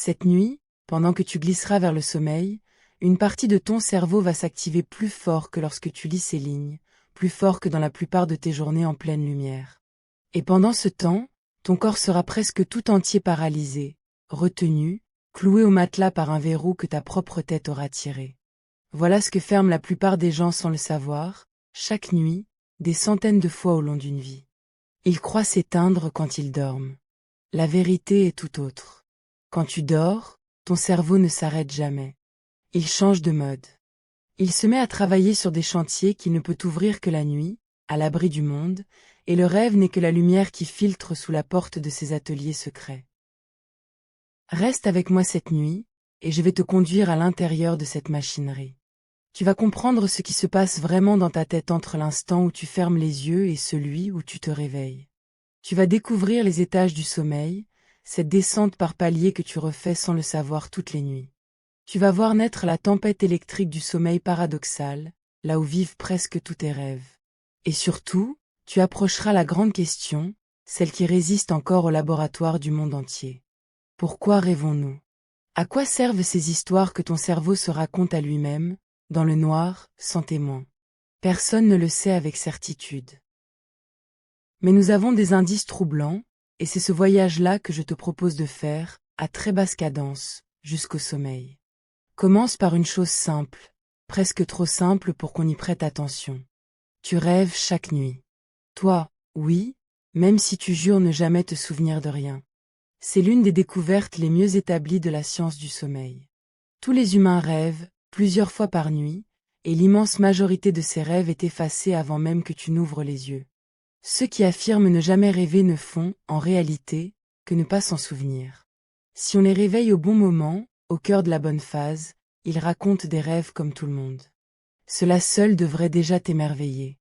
Cette nuit, pendant que tu glisseras vers le sommeil, une partie de ton cerveau va s'activer plus fort que lorsque tu lis ces lignes, plus fort que dans la plupart de tes journées en pleine lumière. Et pendant ce temps, ton corps sera presque tout entier paralysé, retenu, cloué au matelas par un verrou que ta propre tête aura tiré. Voilà ce que ferment la plupart des gens sans le savoir, chaque nuit, des centaines de fois au long d'une vie. Ils croient s'éteindre quand ils dorment. La vérité est tout autre. Quand tu dors, ton cerveau ne s'arrête jamais. Il change de mode. Il se met à travailler sur des chantiers qu'il ne peut ouvrir que la nuit, à l'abri du monde, et le rêve n'est que la lumière qui filtre sous la porte de ses ateliers secrets. Reste avec moi cette nuit, et je vais te conduire à l'intérieur de cette machinerie. Tu vas comprendre ce qui se passe vraiment dans ta tête entre l'instant où tu fermes les yeux et celui où tu te réveilles. Tu vas découvrir les étages du sommeil, cette descente par paliers que tu refais sans le savoir toutes les nuits. Tu vas voir naître la tempête électrique du sommeil paradoxal, là où vivent presque tous tes rêves. Et surtout, tu approcheras la grande question, celle qui résiste encore au laboratoire du monde entier. Pourquoi rêvons-nous? À quoi servent ces histoires que ton cerveau se raconte à lui-même, dans le noir, sans témoin? Personne ne le sait avec certitude. Mais nous avons des indices troublants, et c'est ce voyage-là que je te propose de faire, à très basse cadence, jusqu'au sommeil. Commence par une chose simple, presque trop simple pour qu'on y prête attention. Tu rêves chaque nuit. Toi, oui, même si tu jures ne jamais te souvenir de rien. C'est l'une des découvertes les mieux établies de la science du sommeil. Tous les humains rêvent, plusieurs fois par nuit, et l'immense majorité de ces rêves est effacée avant même que tu n'ouvres les yeux. Ceux qui affirment ne jamais rêver ne font, en réalité, que ne pas s'en souvenir. Si on les réveille au bon moment, au cœur de la bonne phase, ils racontent des rêves comme tout le monde. Cela seul devrait déjà t'émerveiller.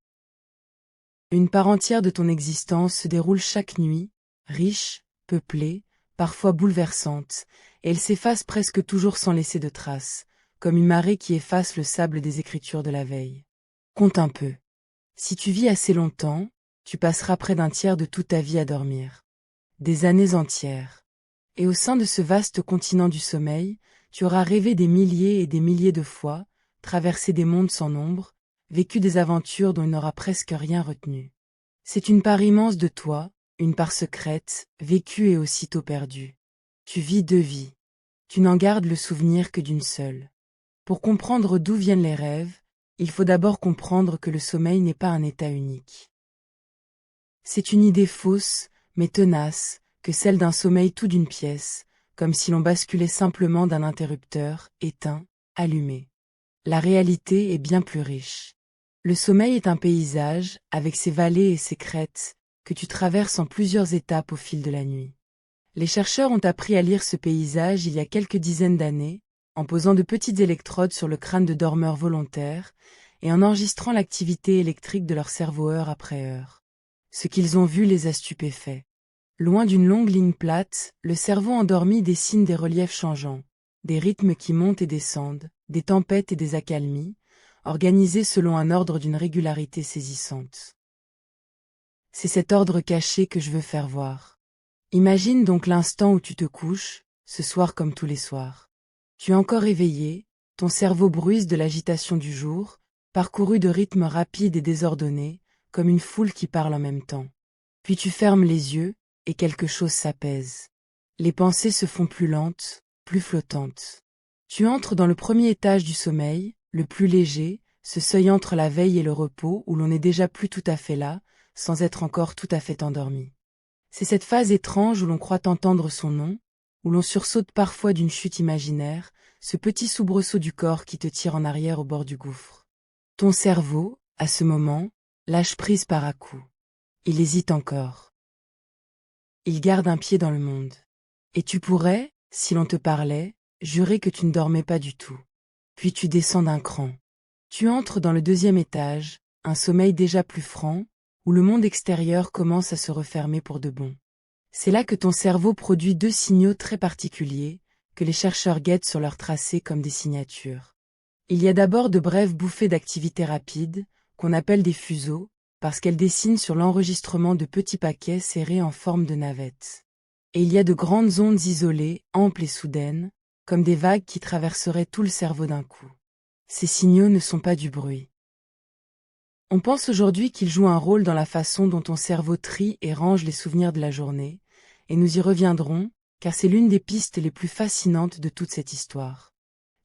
Une part entière de ton existence se déroule chaque nuit, riche, peuplée, parfois bouleversante, et elle s'efface presque toujours sans laisser de traces, comme une marée qui efface le sable des écritures de la veille. Compte un peu. Si tu vis assez longtemps, tu passeras près d'un tiers de toute ta vie à dormir. Des années entières. Et au sein de ce vaste continent du sommeil, tu auras rêvé des milliers et des milliers de fois, traversé des mondes sans nombre, vécu des aventures dont il n'aura presque rien retenu. C'est une part immense de toi, une part secrète, vécue et aussitôt perdue. Tu vis deux vies. Tu n'en gardes le souvenir que d'une seule. Pour comprendre d'où viennent les rêves, il faut d'abord comprendre que le sommeil n'est pas un état unique. C'est une idée fausse, mais tenace, que celle d'un sommeil tout d'une pièce, comme si l'on basculait simplement d'un interrupteur, éteint, allumé. La réalité est bien plus riche. Le sommeil est un paysage, avec ses vallées et ses crêtes, que tu traverses en plusieurs étapes au fil de la nuit. Les chercheurs ont appris à lire ce paysage il y a quelques dizaines d'années, en posant de petites électrodes sur le crâne de dormeurs volontaires, et en enregistrant l'activité électrique de leur cerveau heure après heure. Ce qu'ils ont vu les a stupéfaits. Loin d'une longue ligne plate, le cerveau endormi dessine des reliefs changeants, des rythmes qui montent et descendent, des tempêtes et des accalmies, organisés selon un ordre d'une régularité saisissante. C'est cet ordre caché que je veux faire voir. Imagine donc l'instant où tu te couches, ce soir comme tous les soirs. Tu es encore éveillé, ton cerveau bruise de l'agitation du jour, parcouru de rythmes rapides et désordonnés, comme une foule qui parle en même temps. Puis tu fermes les yeux, et quelque chose s'apaise. Les pensées se font plus lentes, plus flottantes. Tu entres dans le premier étage du sommeil, le plus léger, ce seuil entre la veille et le repos où l'on n'est déjà plus tout à fait là, sans être encore tout à fait endormi. C'est cette phase étrange où l'on croit entendre son nom, où l'on sursaute parfois d'une chute imaginaire, ce petit soubresaut du corps qui te tire en arrière au bord du gouffre. Ton cerveau, à ce moment, lâche prise par à-coups. Il hésite encore. Il garde un pied dans le monde. Et tu pourrais, si l'on te parlait, jurer que tu ne dormais pas du tout. Puis tu descends d'un cran. Tu entres dans le deuxième étage, un sommeil déjà plus franc, où le monde extérieur commence à se refermer pour de bon. C'est là que ton cerveau produit deux signaux très particuliers, que les chercheurs guettent sur leur tracé comme des signatures. Il y a d'abord de brèves bouffées d'activité rapide, qu'on appelle des fuseaux, parce qu'elles dessinent sur l'enregistrement de petits paquets serrés en forme de navette. et il y a de grandes ondes isolées, amples et soudaines, comme des vagues qui traverseraient tout le cerveau d'un coup. Ces signaux ne sont pas du bruit. On pense aujourd'hui qu'ils jouent un rôle dans la façon dont ton cerveau trie et range les souvenirs de la journée, et nous y reviendrons, car c'est l'une des pistes les plus fascinantes de toute cette histoire.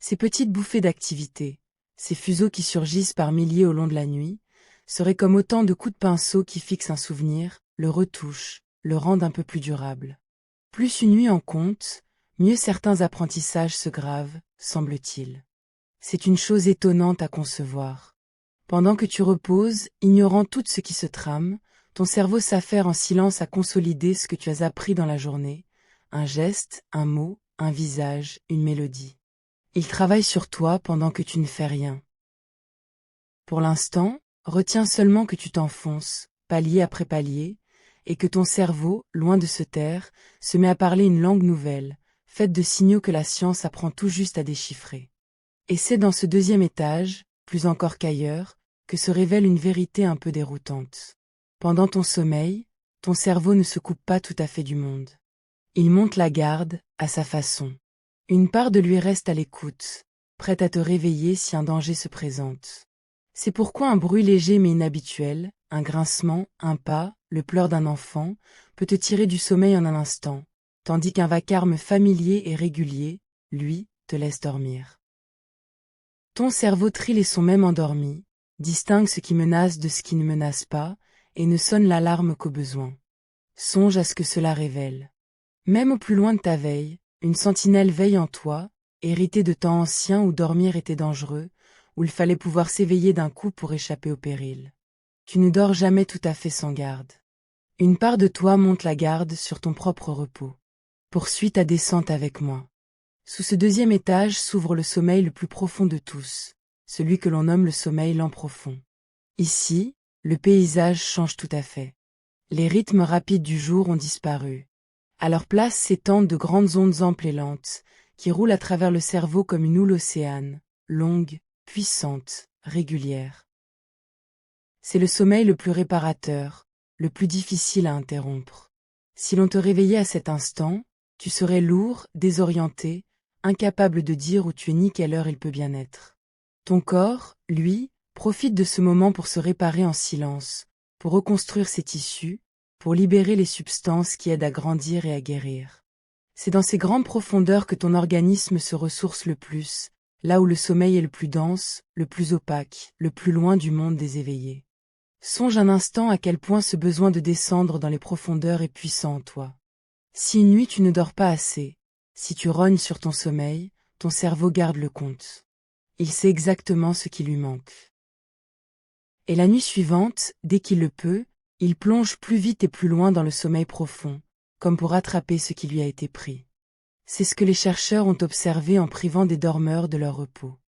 Ces petites bouffées d'activité, ces fuseaux qui surgissent par milliers au long de la nuit, seraient comme autant de coups de pinceau qui fixent un souvenir, le retouchent, le rendent un peu plus durable. Plus une nuit en compte, mieux certains apprentissages se gravent, semble-t-il. C'est une chose étonnante à concevoir. Pendant que tu reposes, ignorant tout ce qui se trame, ton cerveau s'affaire en silence à consolider ce que tu as appris dans la journée, un geste, un mot, un visage, une mélodie. Il travaille sur toi pendant que tu ne fais rien. Pour l'instant, retiens seulement que tu t'enfonces, palier après palier, et que ton cerveau, loin de se taire, se met à parler une langue nouvelle, faite de signaux que la science apprend tout juste à déchiffrer. Et c'est dans ce deuxième étage, plus encore qu'ailleurs, que se révèle une vérité un peu déroutante. Pendant ton sommeil, ton cerveau ne se coupe pas tout à fait du monde. Il monte la garde, à sa façon. Une part de lui reste à l'écoute, prête à te réveiller si un danger se présente. C'est pourquoi un bruit léger mais inhabituel, un grincement, un pas, le pleur d'un enfant, peut te tirer du sommeil en un instant, tandis qu'un vacarme familier et régulier, lui, te laisse dormir. Ton cerveau trie les sons même endormis, distingue ce qui menace de ce qui ne menace pas, et ne sonne l'alarme qu'au besoin. Songe à ce que cela révèle. Même au plus loin de ta veille, une sentinelle veille en toi, héritée de temps anciens où dormir était dangereux, où il fallait pouvoir s'éveiller d'un coup pour échapper au péril. Tu ne dors jamais tout à fait sans garde. Une part de toi monte la garde sur ton propre repos. Poursuis ta descente avec moi. Sous ce deuxième étage s'ouvre le sommeil le plus profond de tous, celui que l'on nomme le sommeil lent profond. Ici, le paysage change tout à fait. Les rythmes rapides du jour ont disparu. À leur place s'étendent de grandes ondes amples et lentes, qui roulent à travers le cerveau comme une houle océane, longue, puissante, régulière. C'est le sommeil le plus réparateur, le plus difficile à interrompre. Si l'on te réveillait à cet instant, tu serais lourd, désorienté, incapable de dire où tu es ni quelle heure il peut bien être. Ton corps, lui, profite de ce moment pour se réparer en silence, pour reconstruire ses tissus, pour libérer les substances qui aident à grandir et à guérir. C'est dans ces grandes profondeurs que ton organisme se ressource le plus, là où le sommeil est le plus dense, le plus opaque, le plus loin du monde des éveillés. Songe un instant à quel point ce besoin de descendre dans les profondeurs est puissant en toi. Si une nuit tu ne dors pas assez, si tu rognes sur ton sommeil, ton cerveau garde le compte. Il sait exactement ce qui lui manque. Et la nuit suivante, dès qu'il le peut, il plonge plus vite et plus loin dans le sommeil profond, comme pour attraper ce qui lui a été pris. C'est ce que les chercheurs ont observé en privant des dormeurs de leur repos.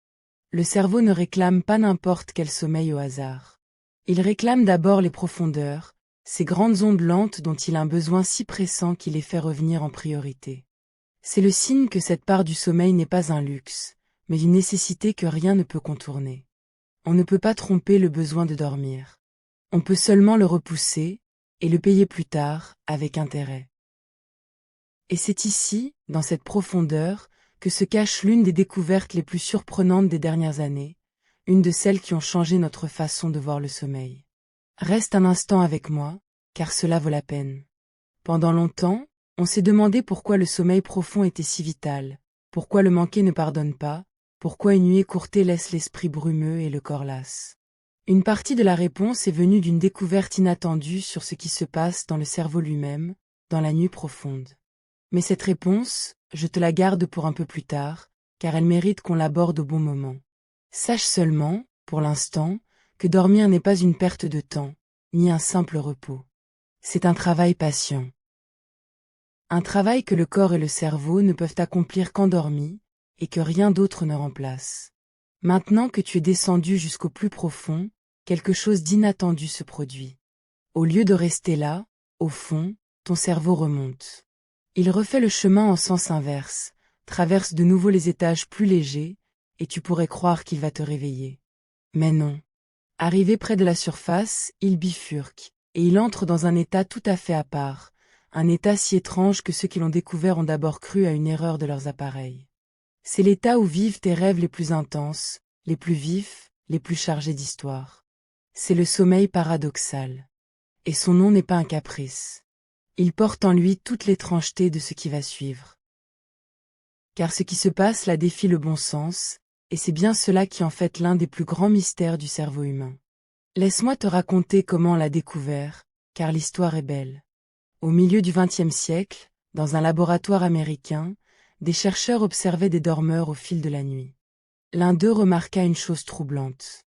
Le cerveau ne réclame pas n'importe quel sommeil au hasard. Il réclame d'abord les profondeurs, ces grandes ondes lentes dont il a un besoin si pressant qu'il les fait revenir en priorité. C'est le signe que cette part du sommeil n'est pas un luxe, mais une nécessité que rien ne peut contourner. On ne peut pas tromper le besoin de dormir. On peut seulement le repousser, et le payer plus tard, avec intérêt. Et c'est ici, dans cette profondeur, que se cache l'une des découvertes les plus surprenantes des dernières années, une de celles qui ont changé notre façon de voir le sommeil. Reste un instant avec moi, car cela vaut la peine. Pendant longtemps, on s'est demandé pourquoi le sommeil profond était si vital, pourquoi le manquer ne pardonne pas, pourquoi une nuit écourtée laisse l'esprit brumeux et le corps las. Une partie de la réponse est venue d'une découverte inattendue sur ce qui se passe dans le cerveau lui-même, dans la nuit profonde. Mais cette réponse, je te la garde pour un peu plus tard, car elle mérite qu'on l'aborde au bon moment. Sache seulement, pour l'instant, que dormir n'est pas une perte de temps, ni un simple repos. C'est un travail patient. Un travail que le corps et le cerveau ne peuvent accomplir qu'endormis, et que rien d'autre ne remplace. Maintenant que tu es descendu jusqu'au plus profond, quelque chose d'inattendu se produit. Au lieu de rester là, au fond, ton cerveau remonte. Il refait le chemin en sens inverse, traverse de nouveau les étages plus légers, et tu pourrais croire qu'il va te réveiller. Mais non. Arrivé près de la surface, il bifurque, et il entre dans un état tout à fait à part, un état si étrange que ceux qui l'ont découvert ont d'abord cru à une erreur de leurs appareils. C'est l'état où vivent tes rêves les plus intenses, les plus vifs, les plus chargés d'histoire. C'est le sommeil paradoxal. Et son nom n'est pas un caprice. Il porte en lui toute l'étrangeté de ce qui va suivre. Car ce qui se passe là défie le bon sens, et c'est bien cela qui en fait l'un des plus grands mystères du cerveau humain. Laisse-moi te raconter comment on l'a découvert, car l'histoire est belle. Au milieu du XXe siècle, dans un laboratoire américain, des chercheurs observaient des dormeurs au fil de la nuit. L'un d'eux remarqua une chose troublante.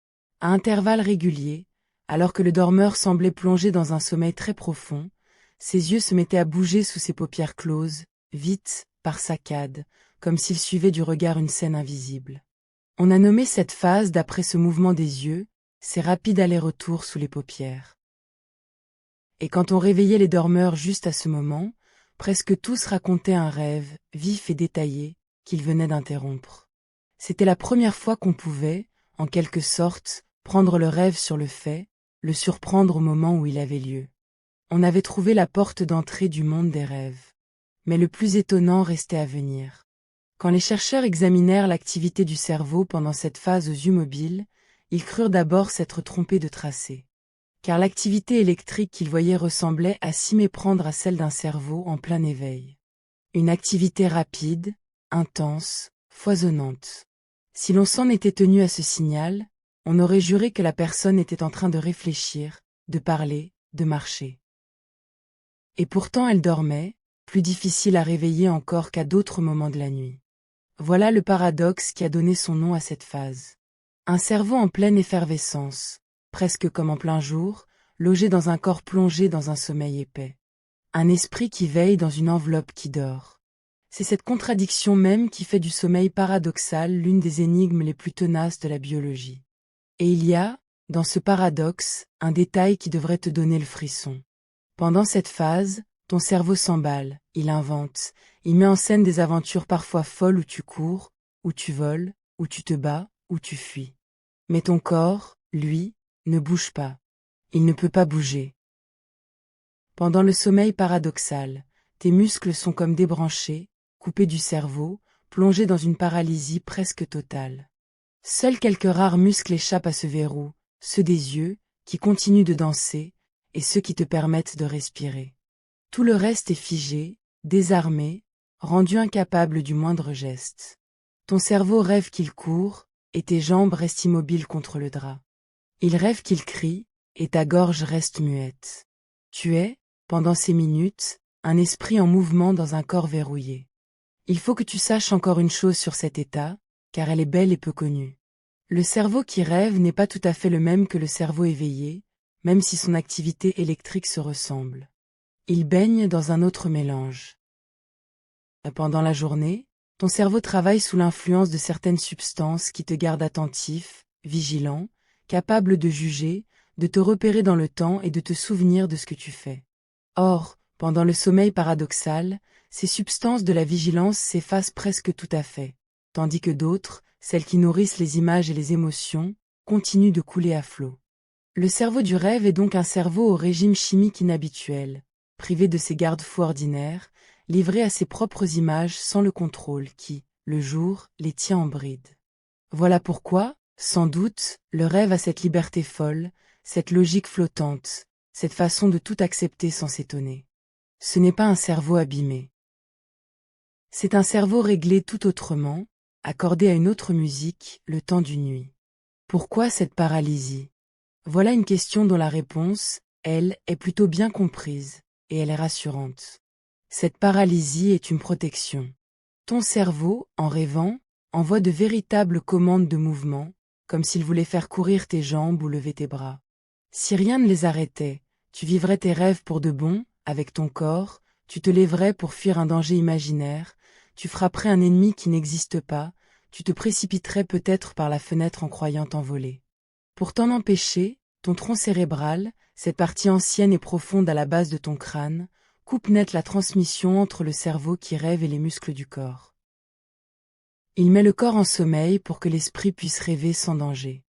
À intervalles réguliers, alors que le dormeur semblait plongé dans un sommeil très profond, ses yeux se mettaient à bouger sous ses paupières closes, vite, par saccades, comme s'il suivait du regard une scène invisible. On a nommé cette phase d'après ce mouvement des yeux, ces rapides allers-retours sous les paupières. Et quand on réveillait les dormeurs juste à ce moment, presque tous racontaient un rêve, vif et détaillé, qu'ils venaient d'interrompre. C'était la première fois qu'on pouvait, en quelque sorte, prendre le rêve sur le fait, le surprendre au moment où il avait lieu. On avait trouvé la porte d'entrée du monde des rêves. Mais le plus étonnant restait à venir. Quand les chercheurs examinèrent l'activité du cerveau pendant cette phase aux yeux mobiles, ils crurent d'abord s'être trompés de tracé. Car l'activité électrique qu'ils voyaient ressemblait à s'y méprendre à celle d'un cerveau en plein éveil. Une activité rapide, intense, foisonnante. Si l'on s'en était tenu à ce signal, on aurait juré que la personne était en train de réfléchir, de parler, de marcher. Et pourtant elle dormait, plus difficile à réveiller encore qu'à d'autres moments de la nuit. Voilà le paradoxe qui a donné son nom à cette phase. Un cerveau en pleine effervescence, presque comme en plein jour, logé dans un corps plongé dans un sommeil épais. Un esprit qui veille dans une enveloppe qui dort. C'est cette contradiction même qui fait du sommeil paradoxal l'une des énigmes les plus tenaces de la biologie. Et il y a, dans ce paradoxe, un détail qui devrait te donner le frisson. Pendant cette phase, ton cerveau s'emballe, il invente, il met en scène des aventures parfois folles où tu cours, où tu voles, où tu te bats, où tu fuis. Mais ton corps, lui, ne bouge pas. Il ne peut pas bouger. Pendant le sommeil paradoxal, tes muscles sont comme débranchés, coupés du cerveau, plongés dans une paralysie presque totale. Seuls quelques rares muscles échappent à ce verrou, ceux des yeux, qui continuent de danser, et ceux qui te permettent de respirer. Tout le reste est figé, désarmé, rendu incapable du moindre geste. Ton cerveau rêve qu'il court, et tes jambes restent immobiles contre le drap. Il rêve qu'il crie, et ta gorge reste muette. Tu es, pendant ces minutes, un esprit en mouvement dans un corps verrouillé. Il faut que tu saches encore une chose sur cet état, car elle est belle et peu connue. Le cerveau qui rêve n'est pas tout à fait le même que le cerveau éveillé, même si son activité électrique se ressemble. Il baigne dans un autre mélange. Pendant la journée, ton cerveau travaille sous l'influence de certaines substances qui te gardent attentif, vigilant, capable de juger, de te repérer dans le temps et de te souvenir de ce que tu fais. Or, pendant le sommeil paradoxal, ces substances de la vigilance s'effacent presque tout à fait, tandis que d'autres, celles qui nourrissent les images et les émotions, continuent de couler à flot. Le cerveau du rêve est donc un cerveau au régime chimique inhabituel, privé de ses garde-fous ordinaires, livré à ses propres images sans le contrôle qui, le jour, les tient en bride. Voilà pourquoi, sans doute, le rêve a cette liberté folle, cette logique flottante, cette façon de tout accepter sans s'étonner. Ce n'est pas un cerveau abîmé. C'est un cerveau réglé tout autrement, accordé à une autre musique, le temps d'une nuit. Pourquoi cette paralysie? Voilà une question dont la réponse, elle, est plutôt bien comprise, et elle est rassurante. Cette paralysie est une protection. Ton cerveau, en rêvant, envoie de véritables commandes de mouvement, comme s'il voulait faire courir tes jambes ou lever tes bras. Si rien ne les arrêtait, tu vivrais tes rêves pour de bon, avec ton corps, tu te lèverais pour fuir un danger imaginaire, tu frapperais un ennemi qui n'existe pas, tu te précipiterais peut-être par la fenêtre en croyant t'envoler. Pour t'en empêcher, ton tronc cérébral, cette partie ancienne et profonde à la base de ton crâne, coupe net la transmission entre le cerveau qui rêve et les muscles du corps. Il met le corps en sommeil pour que l'esprit puisse rêver sans danger.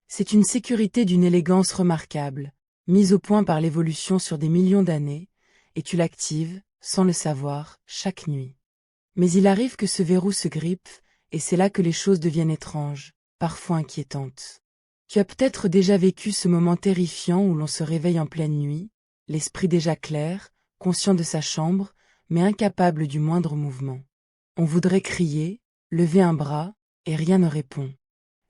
C'est une sécurité d'une élégance remarquable, mise au point par l'évolution sur des millions d'années, et tu l'actives, sans le savoir, chaque nuit. Mais il arrive que ce verrou se grippe, et c'est là que les choses deviennent étranges, parfois inquiétantes. Tu as peut-être déjà vécu ce moment terrifiant où l'on se réveille en pleine nuit, l'esprit déjà clair, conscient de sa chambre, mais incapable du moindre mouvement. On voudrait crier, lever un bras, et rien ne répond.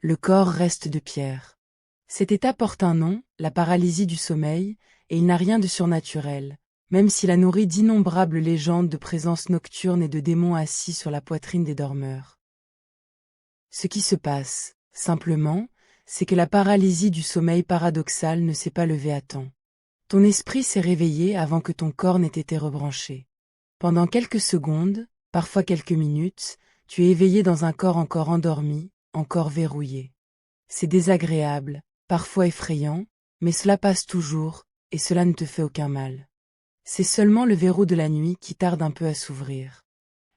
Le corps reste de pierre. Cet état porte un nom, la paralysie du sommeil, et il n'a rien de surnaturel, même s'il a nourri d'innombrables légendes de présence nocturne et de démons assis sur la poitrine des dormeurs. Ce qui se passe, simplement, c'est que la paralysie du sommeil paradoxal ne s'est pas levée à temps. Ton esprit s'est réveillé avant que ton corps n'ait été rebranché. Pendant quelques secondes, parfois quelques minutes, tu es éveillé dans un corps encore endormi, encore verrouillé. C'est désagréable, parfois effrayant, mais cela passe toujours, et cela ne te fait aucun mal. C'est seulement le verrou de la nuit qui tarde un peu à s'ouvrir.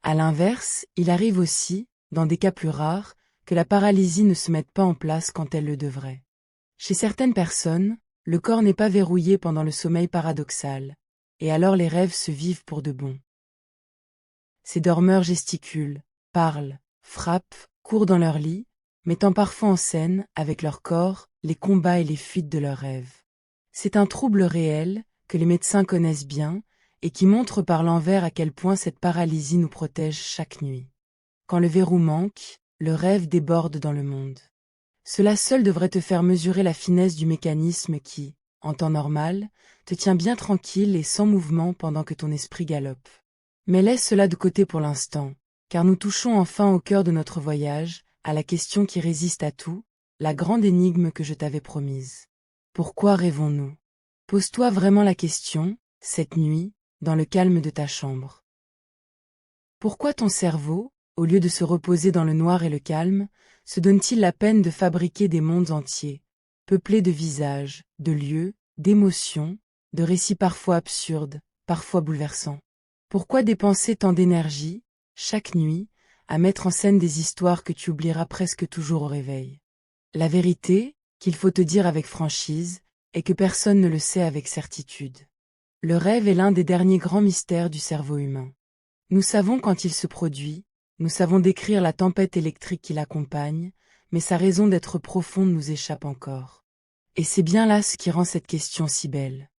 À l'inverse, il arrive aussi, dans des cas plus rares, que la paralysie ne se mette pas en place quand elle le devrait. Chez certaines personnes, le corps n'est pas verrouillé pendant le sommeil paradoxal, et alors les rêves se vivent pour de bon. Ces dormeurs gesticulent, parlent, frappent, courent dans leur lit, mettant parfois en scène, avec leur corps, les combats et les fuites de leurs rêves. C'est un trouble réel, que les médecins connaissent bien, et qui montre par l'envers à quel point cette paralysie nous protège chaque nuit. Quand le verrou manque, le rêve déborde dans le monde. Cela seul devrait te faire mesurer la finesse du mécanisme qui, en temps normal, te tient bien tranquille et sans mouvement pendant que ton esprit galope. Mais laisse cela de côté pour l'instant, car nous touchons enfin au cœur de notre voyage, à la question qui résiste à tout, la grande énigme que je t'avais promise. Pourquoi rêvons-nous? Pose-toi vraiment la question, cette nuit, dans le calme de ta chambre. Pourquoi ton cerveau, au lieu de se reposer dans le noir et le calme, se donne-t-il la peine de fabriquer des mondes entiers, peuplés de visages, de lieux, d'émotions, de récits parfois absurdes, parfois bouleversants? Pourquoi dépenser tant d'énergie, chaque nuit, à mettre en scène des histoires que tu oublieras presque toujours au réveil? La vérité, qu'il faut te dire avec franchise, est que personne ne le sait avec certitude. Le rêve est l'un des derniers grands mystères du cerveau humain. Nous savons quand il se produit, nous savons décrire la tempête électrique qui l'accompagne, mais sa raison d'être profonde nous échappe encore. Et c'est bien là ce qui rend cette question si belle.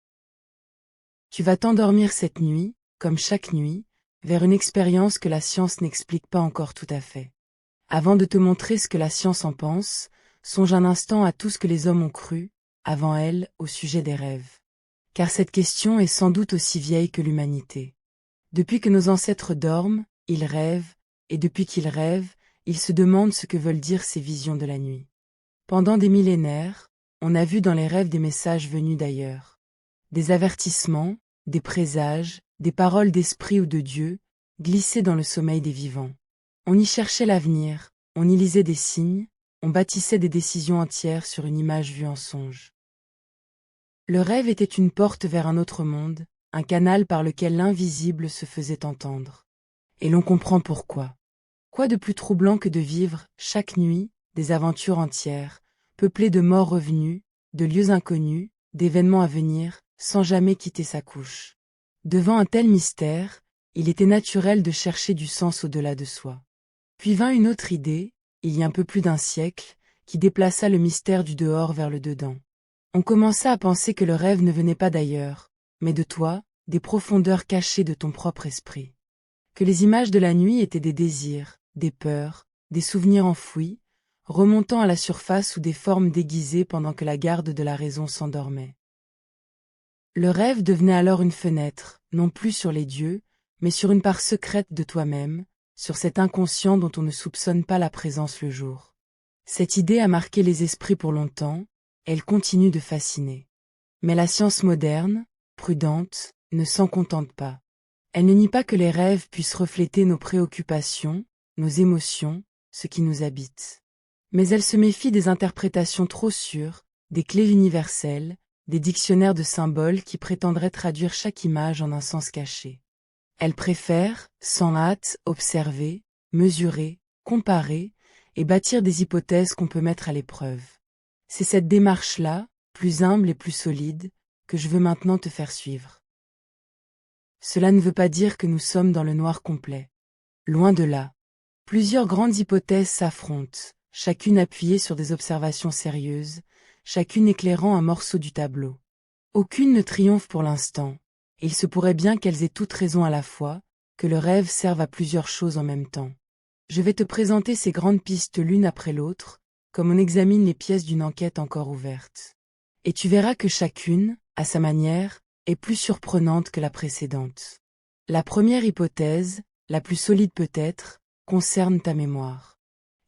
Tu vas t'endormir cette nuit, comme chaque nuit, vers une expérience que la science n'explique pas encore tout à fait. Avant de te montrer ce que la science en pense, songe un instant à tout ce que les hommes ont cru, avant elle, au sujet des rêves. Car cette question est sans doute aussi vieille que l'humanité. Depuis que nos ancêtres dorment, ils rêvent, et depuis qu'ils rêvent, ils se demandent ce que veulent dire ces visions de la nuit. Pendant des millénaires, on a vu dans les rêves des messages venus d'ailleurs. Des avertissements, des présages, des paroles d'esprit ou de Dieu, glissées dans le sommeil des vivants. On y cherchait l'avenir, on y lisait des signes, on bâtissait des décisions entières sur une image vue en songe. Le rêve était une porte vers un autre monde, un canal par lequel l'invisible se faisait entendre. Et l'on comprend pourquoi. Quoi de plus troublant que de vivre, chaque nuit, des aventures entières, peuplées de morts revenus, de lieux inconnus, d'événements à venir, sans jamais quitter sa couche. Devant un tel mystère, il était naturel de chercher du sens au-delà de soi. Puis vint une autre idée, il y a un peu plus d'un siècle, qui déplaça le mystère du dehors vers le dedans. On commença à penser que le rêve ne venait pas d'ailleurs, mais de toi, des profondeurs cachées de ton propre esprit. Que les images de la nuit étaient des désirs, des peurs, des souvenirs enfouis, remontant à la surface sous des formes déguisées pendant que la garde de la raison s'endormait. Le rêve devenait alors une fenêtre, non plus sur les dieux, mais sur une part secrète de toi-même, sur cet inconscient dont on ne soupçonne pas la présence le jour. Cette idée a marqué les esprits pour longtemps, elle continue de fasciner. Mais la science moderne, prudente, ne s'en contente pas. Elle ne nie pas que les rêves puissent refléter nos préoccupations, nos émotions, ce qui nous habite. Mais elle se méfie des interprétations trop sûres, des clés universelles, des dictionnaires de symboles qui prétendraient traduire chaque image en un sens caché. Elle préfère, sans hâte, observer, mesurer, comparer, et bâtir des hypothèses qu'on peut mettre à l'épreuve. C'est cette démarche-là, plus humble et plus solide, que je veux maintenant te faire suivre. cela ne veut pas dire que nous sommes dans le noir complet. Loin de là. Plusieurs grandes hypothèses s'affrontent, chacune appuyée sur des observations sérieuses, chacune éclairant un morceau du tableau. Aucune ne triomphe pour l'instant, et il se pourrait bien qu'elles aient toutes raison à la fois, que le rêve serve à plusieurs choses en même temps. Je vais te présenter ces grandes pistes l'une après l'autre, comme on examine les pièces d'une enquête encore ouverte. Et tu verras que chacune, à sa manière, est plus surprenante que la précédente. La première hypothèse, la plus solide peut-être, concerne ta mémoire.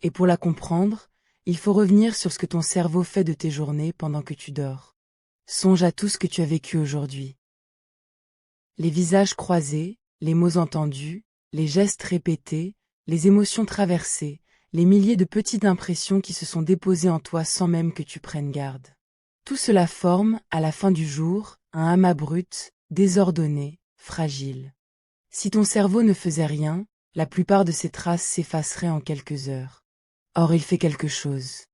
Et pour la comprendre, il faut revenir sur ce que ton cerveau fait de tes journées pendant que tu dors. Songe à tout ce que tu as vécu aujourd'hui. Les visages croisés, les mots entendus, les gestes répétés, les émotions traversées, les milliers de petites impressions qui se sont déposées en toi sans même que tu prennes garde. Tout cela forme, à la fin du jour, un amas brut, désordonné, fragile. Si ton cerveau ne faisait rien, la plupart de ces traces s'effaceraient en quelques heures. Or il fait quelque chose.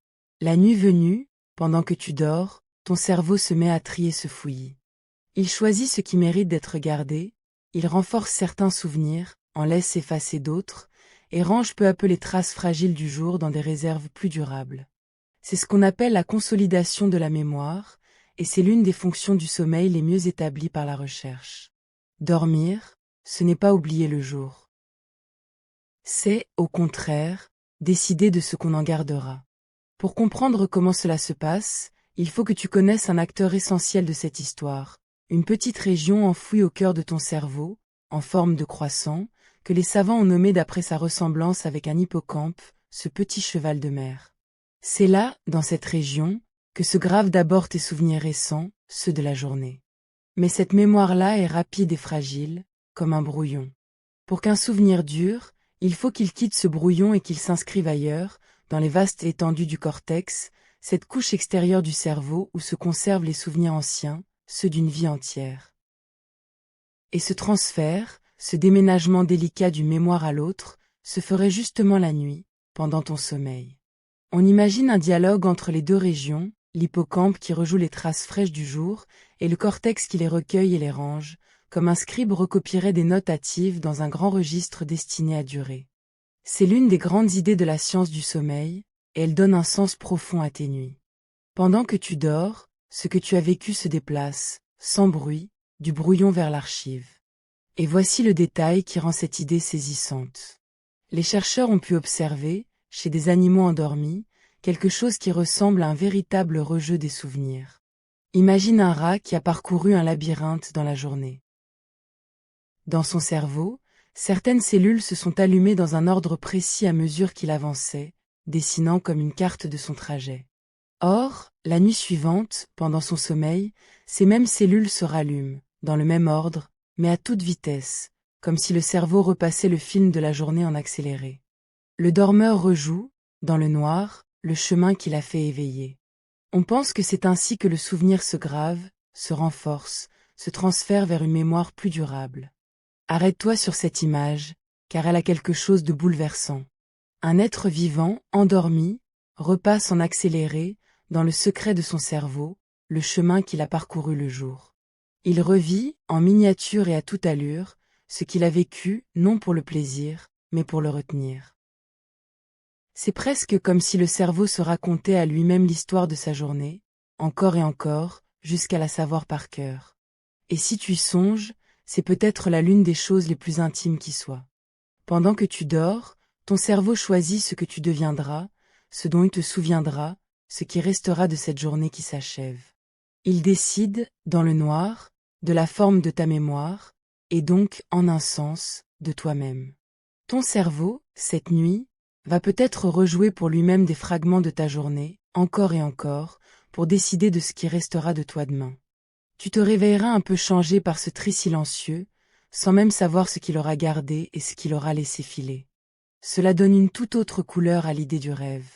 La nuit venue, pendant que tu dors, ton cerveau se met à trier ce fouillis. Il choisit ce qui mérite d'être gardé, il renforce certains souvenirs, en laisse effacer d'autres, et range peu à peu les traces fragiles du jour dans des réserves plus durables. C'est ce qu'on appelle la consolidation de la mémoire, et c'est l'une des fonctions du sommeil les mieux établies par la recherche. Dormir, ce n'est pas oublier le jour. C'est, au contraire, décider de ce qu'on en gardera. Pour comprendre comment cela se passe, il faut que tu connaisses un acteur essentiel de cette histoire, une petite région enfouie au cœur de ton cerveau, en forme de croissant, que les savants ont nommé d'après sa ressemblance avec un hippocampe, ce petit cheval de mer. C'est là, dans cette région, que se gravent d'abord tes souvenirs récents, ceux de la journée. Mais cette mémoire-là est rapide et fragile, comme un brouillon. Pour qu'un souvenir dure, il faut qu'il quitte ce brouillon et qu'il s'inscrive ailleurs, dans les vastes étendues du cortex, cette couche extérieure du cerveau où se conservent les souvenirs anciens, ceux d'une vie entière. Et ce transfert, ce déménagement délicat d'une mémoire à l'autre, se ferait justement la nuit, pendant ton sommeil. On imagine un dialogue entre les deux régions, l'hippocampe qui rejoue les traces fraîches du jour, et le cortex qui les recueille et les range, comme un scribe recopierait des notes hâtives dans un grand registre destiné à durer. C'est l'une des grandes idées de la science du sommeil, et elle donne un sens profond à tes nuits. Pendant que tu dors, ce que tu as vécu se déplace, sans bruit, du brouillon vers l'archive. Et voici le détail qui rend cette idée saisissante. Les chercheurs ont pu observer, chez des animaux endormis, quelque chose qui ressemble à un véritable rejeu des souvenirs. Imagine un rat qui a parcouru un labyrinthe dans la journée. Dans son cerveau, certaines cellules se sont allumées dans un ordre précis à mesure qu'il avançait, dessinant comme une carte de son trajet. Or, la nuit suivante, pendant son sommeil, ces mêmes cellules se rallument, dans le même ordre, mais à toute vitesse, comme si le cerveau repassait le film de la journée en accéléré. Le dormeur rejoue, dans le noir, le chemin qui l'a fait éveiller. On pense que c'est ainsi que le souvenir se grave, se renforce, se transfère vers une mémoire plus durable. Arrête-toi sur cette image, car elle a quelque chose de bouleversant. Un être vivant, endormi, repasse en accéléré, dans le secret de son cerveau, le chemin qu'il a parcouru le jour. Il revit, en miniature et à toute allure, ce qu'il a vécu, non pour le plaisir, mais pour le retenir. C'est presque comme si le cerveau se racontait à lui-même l'histoire de sa journée, encore et encore, jusqu'à la savoir par cœur. Et si tu y songes, c'est peut-être là l'une des choses les plus intimes qui soient. Pendant que tu dors, ton cerveau choisit ce que tu deviendras, ce dont il te souviendra, ce qui restera de cette journée qui s'achève. Il décide, dans le noir, de la forme de ta mémoire, et donc, en un sens, de toi-même. Ton cerveau, cette nuit, va peut-être rejouer pour lui-même des fragments de ta journée, encore et encore, pour décider de ce qui restera de toi demain. Tu te réveilleras un peu changé par ce tri silencieux, sans même savoir ce qu'il aura gardé et ce qu'il aura laissé filer. Cela donne une toute autre couleur à l'idée du rêve.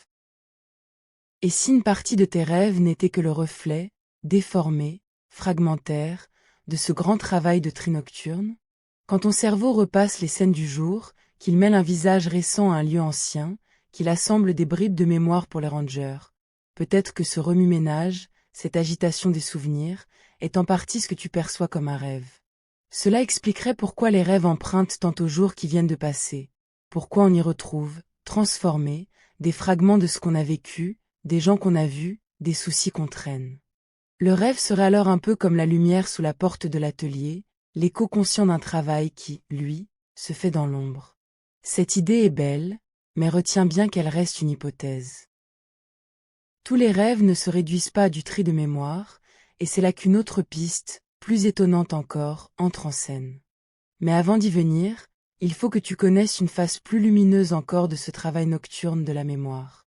Et si une partie de tes rêves n'était que le reflet, déformé, fragmentaire, de ce grand travail de tri nocturne? Quand ton cerveau repasse les scènes du jour, qu'il mêle un visage récent à un lieu ancien, qu'il assemble des bribes de mémoire pour les rangers, peut-être que ce remue-ménage, cette agitation des souvenirs, est en partie ce que tu perçois comme un rêve. Cela expliquerait pourquoi les rêves empruntent tant aux jours qui viennent de passer, pourquoi on y retrouve, transformés, des fragments de ce qu'on a vécu, des gens qu'on a vus, des soucis qu'on traîne. Le rêve serait alors un peu comme la lumière sous la porte de l'atelier, l'écho conscient d'un travail qui, lui, se fait dans l'ombre. Cette idée est belle, mais retiens bien qu'elle reste une hypothèse. Tous les rêves ne se réduisent pas à du tri de mémoire, et c'est là qu'une autre piste, plus étonnante encore, entre en scène. Mais avant d'y venir, il faut que tu connaisses une face plus lumineuse encore de ce travail nocturne de la mémoire.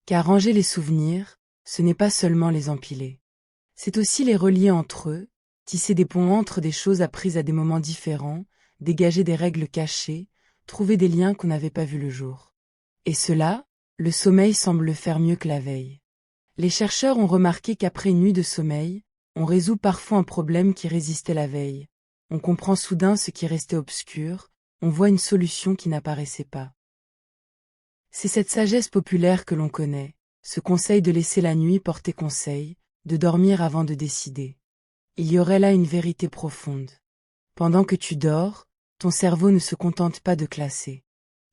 Car ranger les souvenirs, ce n'est pas seulement les empiler. C'est aussi les relier entre eux, tisser des ponts entre des choses apprises à des moments différents, dégager des règles cachées, trouver des liens qu'on n'avait pas vus le jour. Et cela, le sommeil semble le faire mieux que la veille. Les chercheurs ont remarqué qu'après une nuit de sommeil, on résout parfois un problème qui résistait la veille. On comprend soudain ce qui restait obscur, on voit une solution qui n'apparaissait pas. C'est cette sagesse populaire que l'on connaît, ce conseil de laisser la nuit porter conseil, de dormir avant de décider. Il y aurait là une vérité profonde. Pendant que tu dors, ton cerveau ne se contente pas de classer.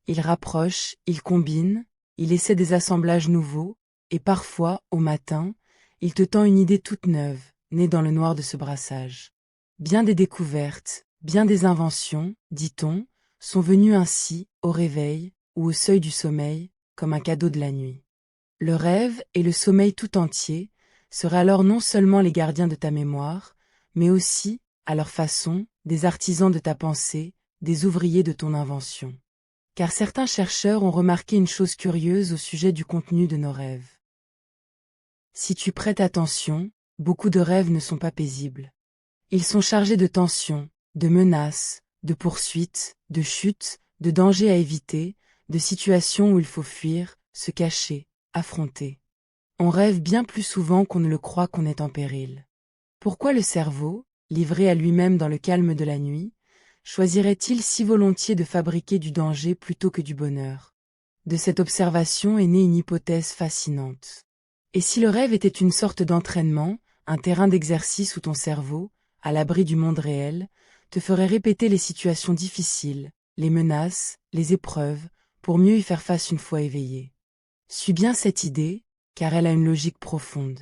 Il rapproche, il combine, il essaie des assemblages nouveaux, et parfois, au matin, il te tend une idée toute neuve, née dans le noir de ce brassage. Bien des découvertes, bien des inventions, dit-on, sont venues ainsi, au réveil, ou au seuil du sommeil, comme un cadeau de la nuit. Le rêve et le sommeil tout entier seraient alors non seulement les gardiens de ta mémoire, mais aussi, à leur façon, des artisans de ta pensée, des ouvriers de ton invention. Car certains chercheurs ont remarqué une chose curieuse au sujet du contenu de nos rêves. Si tu prêtes attention, beaucoup de rêves ne sont pas paisibles. Ils sont chargés de tensions, de menaces, de poursuites, de chutes, de dangers à éviter, de situations où il faut fuir, se cacher, affronter. On rêve bien plus souvent qu'on ne le croit qu'on est en péril. Pourquoi le cerveau, livré à lui-même dans le calme de la nuit, choisirait-il si volontiers de fabriquer du danger plutôt que du bonheur? De cette observation est née une hypothèse fascinante. Et si le rêve était une sorte d'entraînement, un terrain d'exercice où ton cerveau, à l'abri du monde réel, te ferait répéter les situations difficiles, les menaces, les épreuves, pour mieux y faire face une fois éveillé? Suis bien cette idée, car elle a une logique profonde.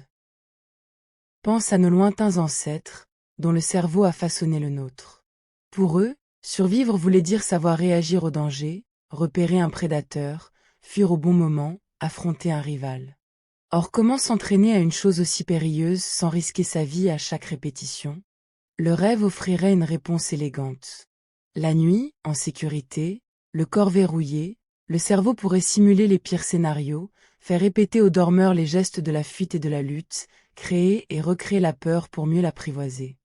Pense à nos lointains ancêtres, dont le cerveau a façonné le nôtre. Pour eux, survivre voulait dire savoir réagir au danger, repérer un prédateur, fuir au bon moment, affronter un rival. Or comment s'entraîner à une chose aussi périlleuse sans risquer sa vie à chaque répétition? Le rêve offrirait une réponse élégante. La nuit, en sécurité, le corps verrouillé, le cerveau pourrait simuler les pires scénarios, faire répéter aux dormeurs les gestes de la fuite et de la lutte, créer et recréer la peur pour mieux l'apprivoiser.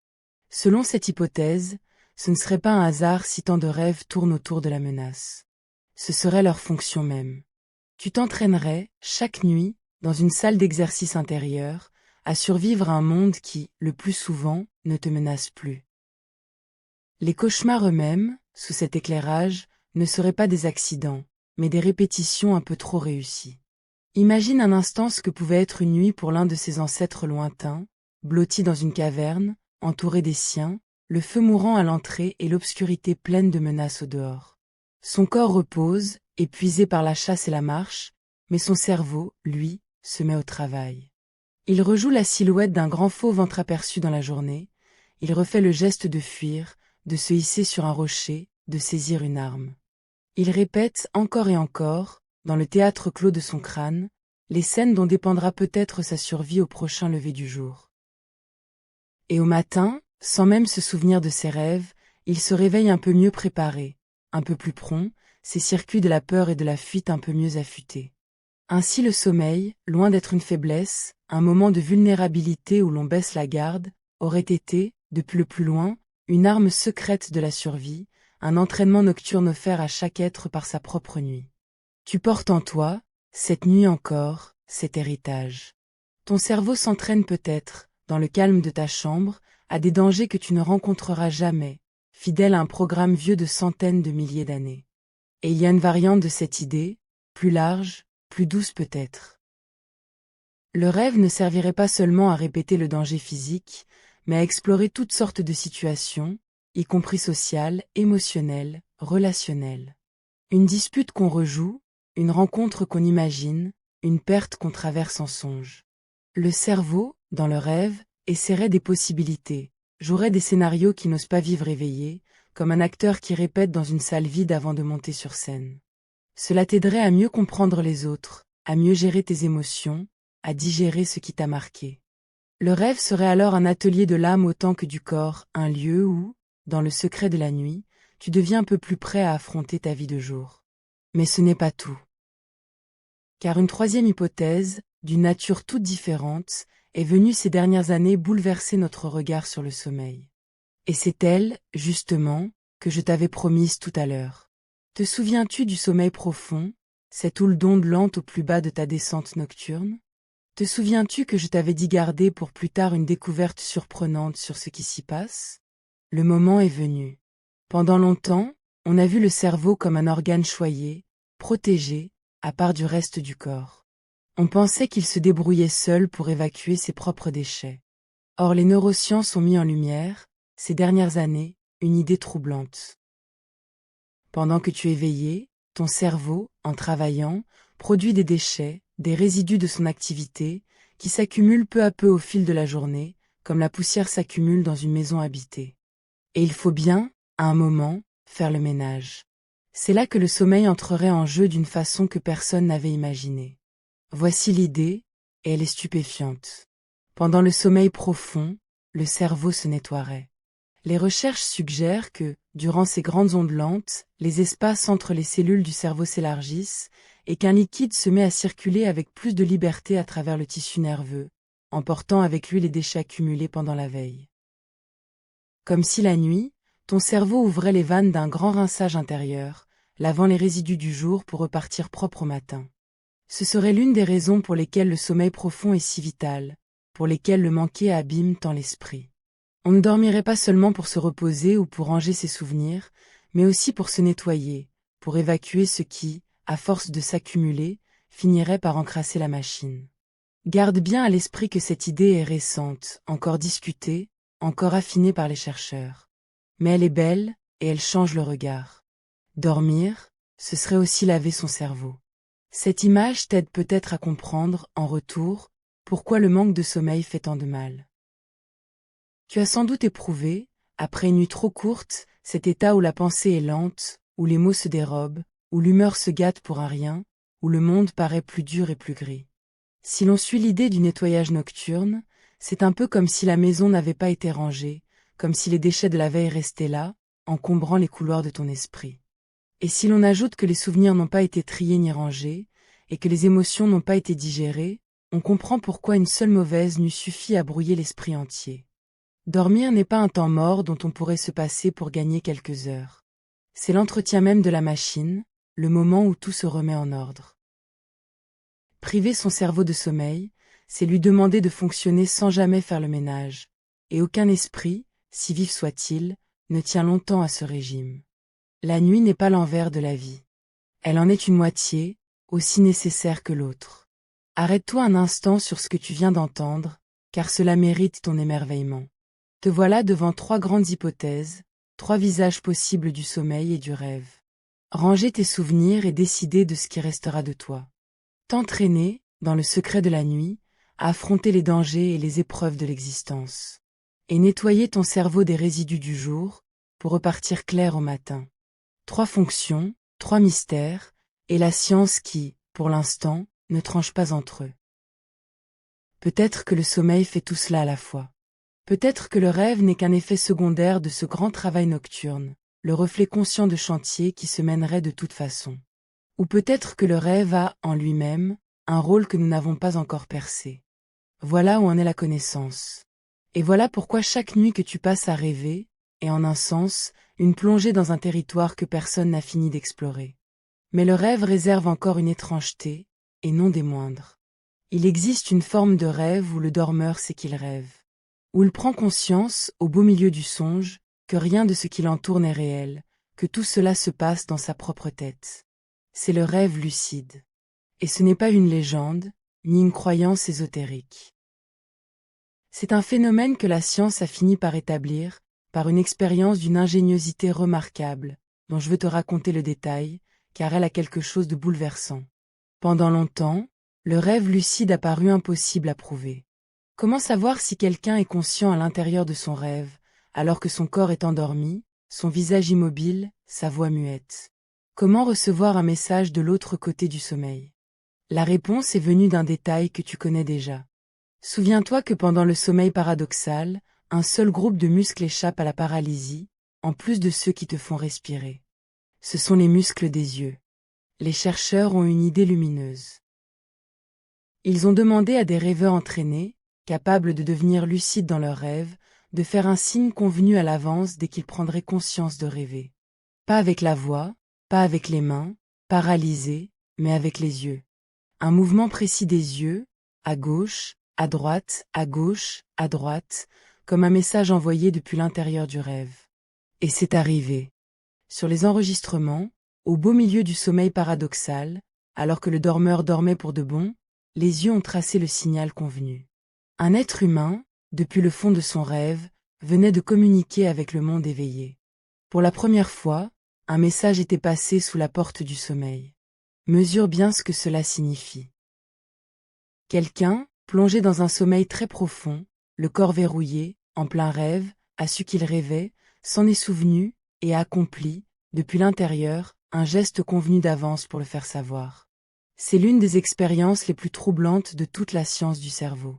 Selon cette hypothèse, ce ne serait pas un hasard si tant de rêves tournent autour de la menace. Ce serait leur fonction même. Tu t'entraînerais, chaque nuit, dans une salle d'exercice intérieure, à survivre à un monde qui, le plus souvent, ne te menace plus. Les cauchemars eux-mêmes, sous cet éclairage, ne seraient pas des accidents, mais des répétitions un peu trop réussies. Imagine un instant ce que pouvait être une nuit pour l'un de ses ancêtres lointains, blotti dans une caverne, entouré des siens, le feu mourant à l'entrée et l'obscurité pleine de menaces au dehors. Son corps repose, épuisé par la chasse et la marche, mais son cerveau, lui, se met au travail. Il rejoue la silhouette d'un grand fauve entreaperçu dans la journée, il refait le geste de fuir, de se hisser sur un rocher, de saisir une arme. Il répète encore et encore, dans le théâtre clos de son crâne, les scènes dont dépendra peut-être sa survie au prochain lever du jour. Et au matin, sans même se souvenir de ses rêves, il se réveille un peu mieux préparé, un peu plus prompt, ses circuits de la peur et de la fuite un peu mieux affûtés. Ainsi le sommeil, loin d'être une faiblesse, un moment de vulnérabilité où l'on baisse la garde, aurait été, depuis le plus loin, une arme secrète de la survie, un entraînement nocturne offert à chaque être par sa propre nuit. Tu portes en toi, cette nuit encore, cet héritage. Ton cerveau s'entraîne peut-être, dans le calme de ta chambre, à des dangers que tu ne rencontreras jamais, fidèle à un programme vieux de centaines de milliers d'années. Et il y a une variante de cette idée, plus large, plus douce peut-être. Le rêve ne servirait pas seulement à répéter le danger physique, mais à explorer toutes sortes de situations, y compris sociale, émotionnelle, relationnelle. Une dispute qu'on rejoue, une rencontre qu'on imagine, une perte qu'on traverse en songe. Le cerveau, dans le rêve, essaierait des possibilités, jouerait des scénarios qui n'osent pas vivre éveillés, comme un acteur qui répète dans une salle vide avant de monter sur scène. Cela t'aiderait à mieux comprendre les autres, à mieux gérer tes émotions, à digérer ce qui t'a marqué. Le rêve serait alors un atelier de l'âme autant que du corps, un lieu où, dans le secret de la nuit, tu deviens un peu plus prêt à affronter ta vie de jour. Mais ce n'est pas tout. Car une troisième hypothèse, d'une nature toute différente, est venue ces dernières années bouleverser notre regard sur le sommeil. Et c'est elle, justement, que je t'avais promise tout à l'heure. Te souviens-tu du sommeil profond, cette houle d'onde lente au plus bas de ta descente nocturne? Te souviens-tu que je t'avais dit garder pour plus tard une découverte surprenante sur ce qui s'y passe? Le moment est venu. Pendant longtemps, on a vu le cerveau comme un organe choyé, protégé, à part du reste du corps. On pensait qu'il se débrouillait seul pour évacuer ses propres déchets. Or les neurosciences ont mis en lumière, ces dernières années, une idée troublante. Pendant que tu es éveillé, ton cerveau, en travaillant, produit des déchets, des résidus de son activité, qui s'accumulent peu à peu au fil de la journée, comme la poussière s'accumule dans une maison habitée. Et il faut bien, à un moment, faire le ménage. C'est là que le sommeil entrerait en jeu d'une façon que personne n'avait imaginée. Voici l'idée, et elle est stupéfiante. Pendant le sommeil profond, le cerveau se nettoierait. Les recherches suggèrent que, durant ces grandes ondes lentes, les espaces entre les cellules du cerveau s'élargissent et qu'un liquide se met à circuler avec plus de liberté à travers le tissu nerveux, emportant avec lui les déchets accumulés pendant la veille. Comme si la nuit, ton cerveau ouvrait les vannes d'un grand rinçage intérieur, lavant les résidus du jour pour repartir propre au matin. Ce serait l'une des raisons pour lesquelles le sommeil profond est si vital, pour lesquelles le manquer abîme tant l'esprit. On ne dormirait pas seulement pour se reposer ou pour ranger ses souvenirs, mais aussi pour se nettoyer, pour évacuer ce qui, à force de s'accumuler, finirait par encrasser la machine. Garde bien à l'esprit que cette idée est récente, encore discutée, encore affinée par les chercheurs. Mais elle est belle, et elle change le regard. Dormir, ce serait aussi laver son cerveau. Cette image t'aide peut-être à comprendre, en retour, pourquoi le manque de sommeil fait tant de mal. Tu as sans doute éprouvé, après une nuit trop courte, cet état où la pensée est lente, où les mots se dérobent, où l'humeur se gâte pour un rien, où le monde paraît plus dur et plus gris. Si l'on suit l'idée du nettoyage nocturne, c'est un peu comme si la maison n'avait pas été rangée, comme si les déchets de la veille restaient là, encombrant les couloirs de ton esprit. Et si l'on ajoute que les souvenirs n'ont pas été triés ni rangés, et que les émotions n'ont pas été digérées, on comprend pourquoi une seule mauvaise nuit suffit à brouiller l'esprit entier. Dormir n'est pas un temps mort dont on pourrait se passer pour gagner quelques heures. C'est l'entretien même de la machine, le moment où tout se remet en ordre. Priver son cerveau de sommeil, c'est lui demander de fonctionner sans jamais faire le ménage, et aucun esprit, si vif soit-il, ne tient longtemps à ce régime. La nuit n'est pas l'envers de la vie. Elle en est une moitié, aussi nécessaire que l'autre. Arrête-toi un instant sur ce que tu viens d'entendre, car cela mérite ton émerveillement. Te voilà devant trois grandes hypothèses, trois visages possibles du sommeil et du rêve. Ranger tes souvenirs et décider de ce qui restera de toi. T'entraîner, dans le secret de la nuit, à affronter les dangers et les épreuves de l'existence. Et nettoyer ton cerveau des résidus du jour, pour repartir clair au matin. Trois fonctions, trois mystères, et la science qui, pour l'instant, ne tranche pas entre eux. Peut-être que le sommeil fait tout cela à la fois. Peut-être que le rêve n'est qu'un effet secondaire de ce grand travail nocturne, le reflet conscient de chantier qui se mènerait de toute façon. Ou peut-être que le rêve a, en lui-même, un rôle que nous n'avons pas encore percé. Voilà où en est la connaissance. Et voilà pourquoi chaque nuit que tu passes à rêver, est en un sens, une plongée dans un territoire que personne n'a fini d'explorer. Mais le rêve réserve encore une étrangeté, et non des moindres. Il existe une forme de rêve où le dormeur sait qu'il rêve. Où il prend conscience, au beau milieu du songe, que rien de ce qui l'entoure n'est réel, que tout cela se passe dans sa propre tête. C'est le rêve lucide. Et ce n'est pas une légende, ni une croyance ésotérique. C'est un phénomène que la science a fini par établir, par une expérience d'une ingéniosité remarquable, dont je veux te raconter le détail, car elle a quelque chose de bouleversant. Pendant longtemps, le rêve lucide a paru impossible à prouver. Comment savoir si quelqu'un est conscient à l'intérieur de son rêve, alors que son corps est endormi, son visage immobile, sa voix muette? Comment recevoir un message de l'autre côté du sommeil? La réponse est venue d'un détail que tu connais déjà. Souviens-toi que pendant le sommeil paradoxal, un seul groupe de muscles échappe à la paralysie, en plus de ceux qui te font respirer. Ce sont les muscles des yeux. Les chercheurs ont une idée lumineuse. Ils ont demandé à des rêveurs entraînés, capables de devenir lucides dans leurs rêves, de faire un signe convenu à l'avance dès qu'ils prendraient conscience de rêver. Pas avec la voix, pas avec les mains, paralysés, mais avec les yeux. Un mouvement précis des yeux, à gauche, à droite, à gauche, à droite, comme un message envoyé depuis l'intérieur du rêve. Et c'est arrivé. Sur les enregistrements, au beau milieu du sommeil paradoxal, alors que le dormeur dormait pour de bon, les yeux ont tracé le signal convenu. Un être humain, depuis le fond de son rêve, venait de communiquer avec le monde éveillé. Pour la première fois, un message était passé sous la porte du sommeil. Mesure bien ce que cela signifie. Quelqu'un, plongé dans un sommeil très profond, le corps verrouillé, en plein rêve, a su qu'il rêvait, s'en est souvenu, et a accompli, depuis l'intérieur, un geste convenu d'avance pour le faire savoir. C'est l'une des expériences les plus troublantes de toute la science du cerveau.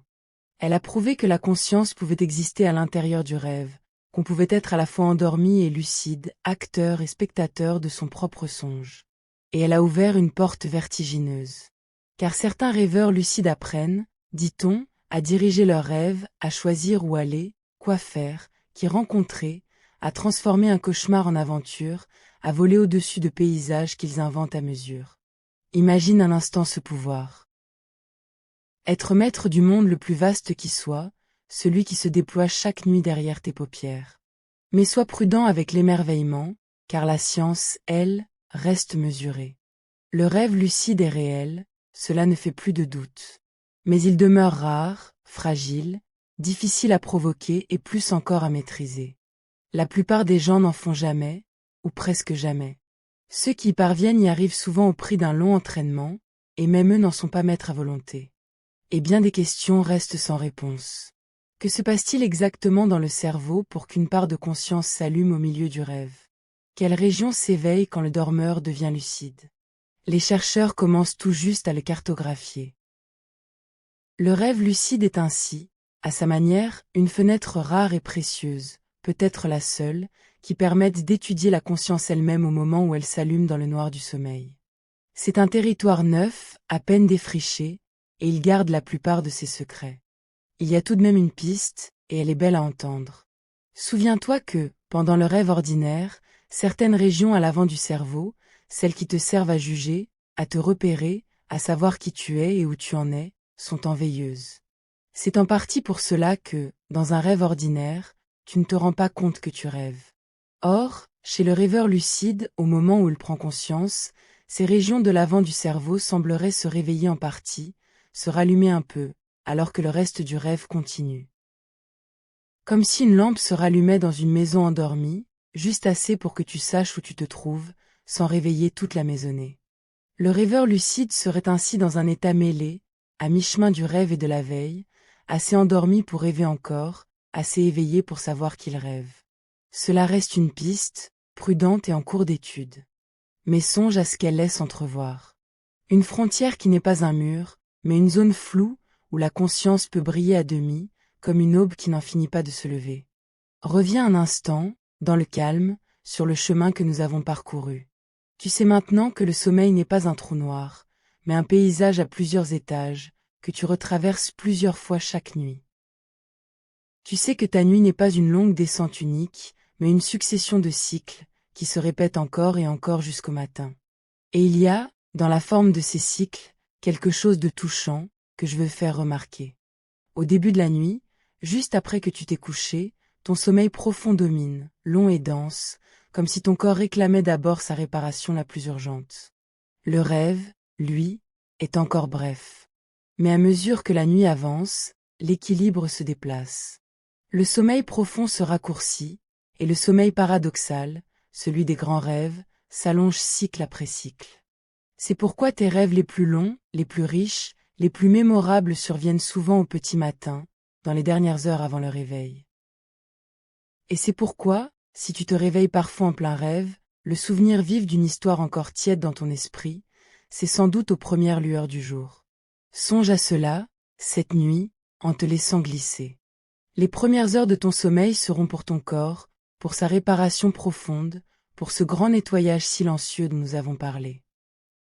Elle a prouvé que la conscience pouvait exister à l'intérieur du rêve, qu'on pouvait être à la fois endormi et lucide, acteur et spectateur de son propre songe. Et elle a ouvert une porte vertigineuse. Car certains rêveurs lucides apprennent, dit-on, à diriger leurs rêves, à choisir où aller, quoi faire, qui rencontrer, à transformer un cauchemar en aventure, à voler au-dessus de paysages qu'ils inventent à mesure. Imagine un instant ce pouvoir. Être maître du monde le plus vaste qui soit, celui qui se déploie chaque nuit derrière tes paupières. Mais sois prudent avec l'émerveillement, car la science, elle, reste mesurée. Le rêve lucide est réel, cela ne fait plus de doute. Mais il demeure rare, fragile, difficile à provoquer et plus encore à maîtriser. La plupart des gens n'en font jamais, ou presque jamais. Ceux qui y parviennent y arrivent souvent au prix d'un long entraînement, et même eux n'en sont pas maîtres à volonté. Et bien des questions restent sans réponse. Que se passe-t-il exactement dans le cerveau pour qu'une part de conscience s'allume au milieu du rêve? Quelle région s'éveille quand le dormeur devient lucide? Les chercheurs commencent tout juste à le cartographier. Le rêve lucide est ainsi, à sa manière, une fenêtre rare et précieuse, peut-être la seule, qui permette d'étudier la conscience elle-même au moment où elle s'allume dans le noir du sommeil. C'est un territoire neuf, à peine défriché, et il garde la plupart de ses secrets. Il y a tout de même une piste, et elle est belle à entendre. Souviens-toi que, pendant le rêve ordinaire, certaines régions à l'avant du cerveau, celles qui te servent à juger, à te repérer, à savoir qui tu es et où tu en es, sont en veilleuse. C'est en partie pour cela que, dans un rêve ordinaire, tu ne te rends pas compte que tu rêves. Or, chez le rêveur lucide, au moment où il prend conscience, ces régions de l'avant du cerveau sembleraient se réveiller en partie, se rallumer un peu, alors que le reste du rêve continue. Comme si une lampe se rallumait dans une maison endormie, juste assez pour que tu saches où tu te trouves, sans réveiller toute la maisonnée. Le rêveur lucide serait ainsi dans un état mêlé, à mi-chemin du rêve et de la veille, assez endormi pour rêver encore, assez éveillé pour savoir qu'il rêve. Cela reste une piste, prudente et en cours d'étude. Mais songe à ce qu'elle laisse entrevoir. Une frontière qui n'est pas un mur, mais une zone floue, où la conscience peut briller à demi, comme une aube qui n'en finit pas de se lever. Reviens un instant, dans le calme, sur le chemin que nous avons parcouru. Tu sais maintenant que le sommeil n'est pas un trou noir, mais un paysage à plusieurs étages, que tu retraverses plusieurs fois chaque nuit. Tu sais que ta nuit n'est pas une longue descente unique, mais une succession de cycles, qui se répètent encore et encore jusqu'au matin. Et il y a, dans la forme de ces cycles, quelque chose de touchant, que je veux faire remarquer. Au début de la nuit, juste après que tu t'es couché, ton sommeil profond domine, long et dense, comme si ton corps réclamait d'abord sa réparation la plus urgente. Le rêve, lui, est encore bref. Mais à mesure que la nuit avance, l'équilibre se déplace. Le sommeil profond se raccourcit, Et le sommeil paradoxal, celui des grands rêves, s'allonge cycle après cycle. C'est pourquoi tes rêves les plus longs, les plus riches, les plus mémorables surviennent souvent au petit matin, dans les dernières heures avant le réveil. Et c'est pourquoi, si tu te réveilles parfois en plein rêve, le souvenir vif d'une histoire encore tiède dans ton esprit, c'est sans doute aux premières lueurs du jour. Songe à cela, cette nuit, en te laissant glisser. Les premières heures de ton sommeil seront pour ton corps, pour sa réparation profonde, pour ce grand nettoyage silencieux dont nous avons parlé.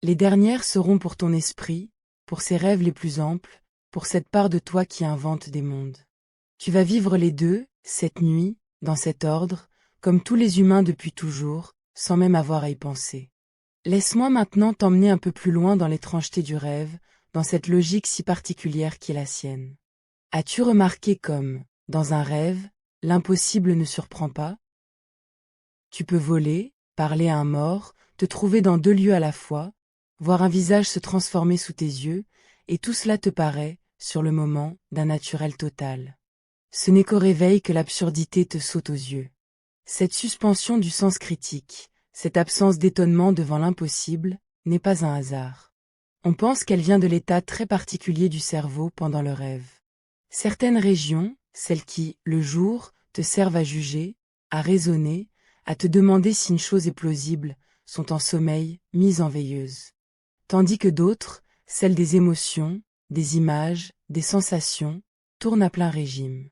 Les dernières seront pour ton esprit, pour ses rêves les plus amples, pour cette part de toi qui invente des mondes. Tu vas vivre les deux, cette nuit, dans cet ordre, comme tous les humains depuis toujours, sans même avoir à y penser. Laisse-moi maintenant t'emmener un peu plus loin dans l'étrangeté du rêve, dans cette logique si particulière qui est la sienne. As-tu remarqué comme, dans un rêve, l'impossible ne surprend pas? Tu peux voler, parler à un mort, te trouver dans deux lieux à la fois, voir un visage se transformer sous tes yeux, et tout cela te paraît, sur le moment, d'un naturel total. Ce n'est qu'au réveil que l'absurdité te saute aux yeux. Cette suspension du sens critique, cette absence d'étonnement devant l'impossible, n'est pas un hasard. On pense qu'elle vient de l'état très particulier du cerveau pendant le rêve. Certaines régions, celles qui, le jour, te servent à juger, à raisonner, à te demander si une chose est plausible, sont en sommeil, mises en veilleuse. Tandis que d'autres, celles des émotions, des images, des sensations, tournent à plein régime.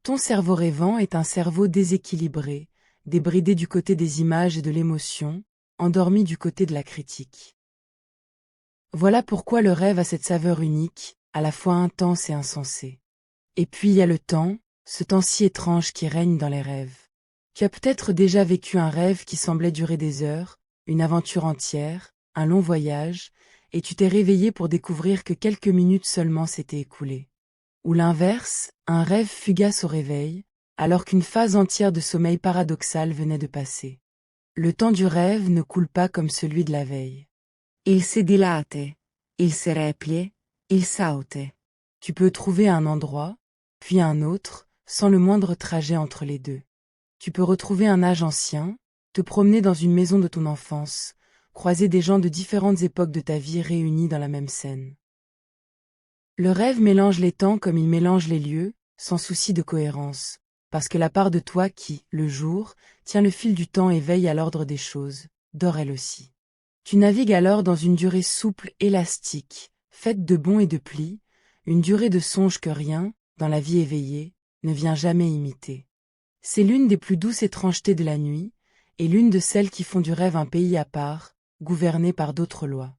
Ton cerveau rêvant est un cerveau déséquilibré, débridé du côté des images et de l'émotion, endormi du côté de la critique. Voilà pourquoi le rêve a cette saveur unique, à la fois intense et insensée. Et puis il y a le temps, ce temps si étrange qui règne dans les rêves. Tu as peut-être déjà vécu un rêve qui semblait durer des heures, une aventure entière, un long voyage, et tu t'es réveillé pour découvrir que quelques minutes seulement s'étaient écoulées. Ou l'inverse, un rêve fugace au réveil, alors qu'une phase entière de sommeil paradoxal venait de passer. Le temps du rêve ne coule pas comme celui de la veille. Il si dilate, il si replie, il saute. Tu peux trouver un endroit, puis un autre, sans le moindre trajet entre les deux. Tu peux retrouver un âge ancien, te promener dans une maison de ton enfance, croiser des gens de différentes époques de ta vie réunis dans la même scène. Le rêve mélange les temps comme il mélange les lieux, sans souci de cohérence, parce que la part de toi qui, le jour, tient le fil du temps et veille à l'ordre des choses, dort elle aussi. Tu navigues alors dans une durée souple, élastique, faite de bonds et de plis, une durée de songe que rien, dans la vie éveillée, ne vient jamais imiter. C'est l'une des plus douces étrangetés de la nuit, et l'une de celles qui font du rêve un pays à part, gouverné par d'autres lois.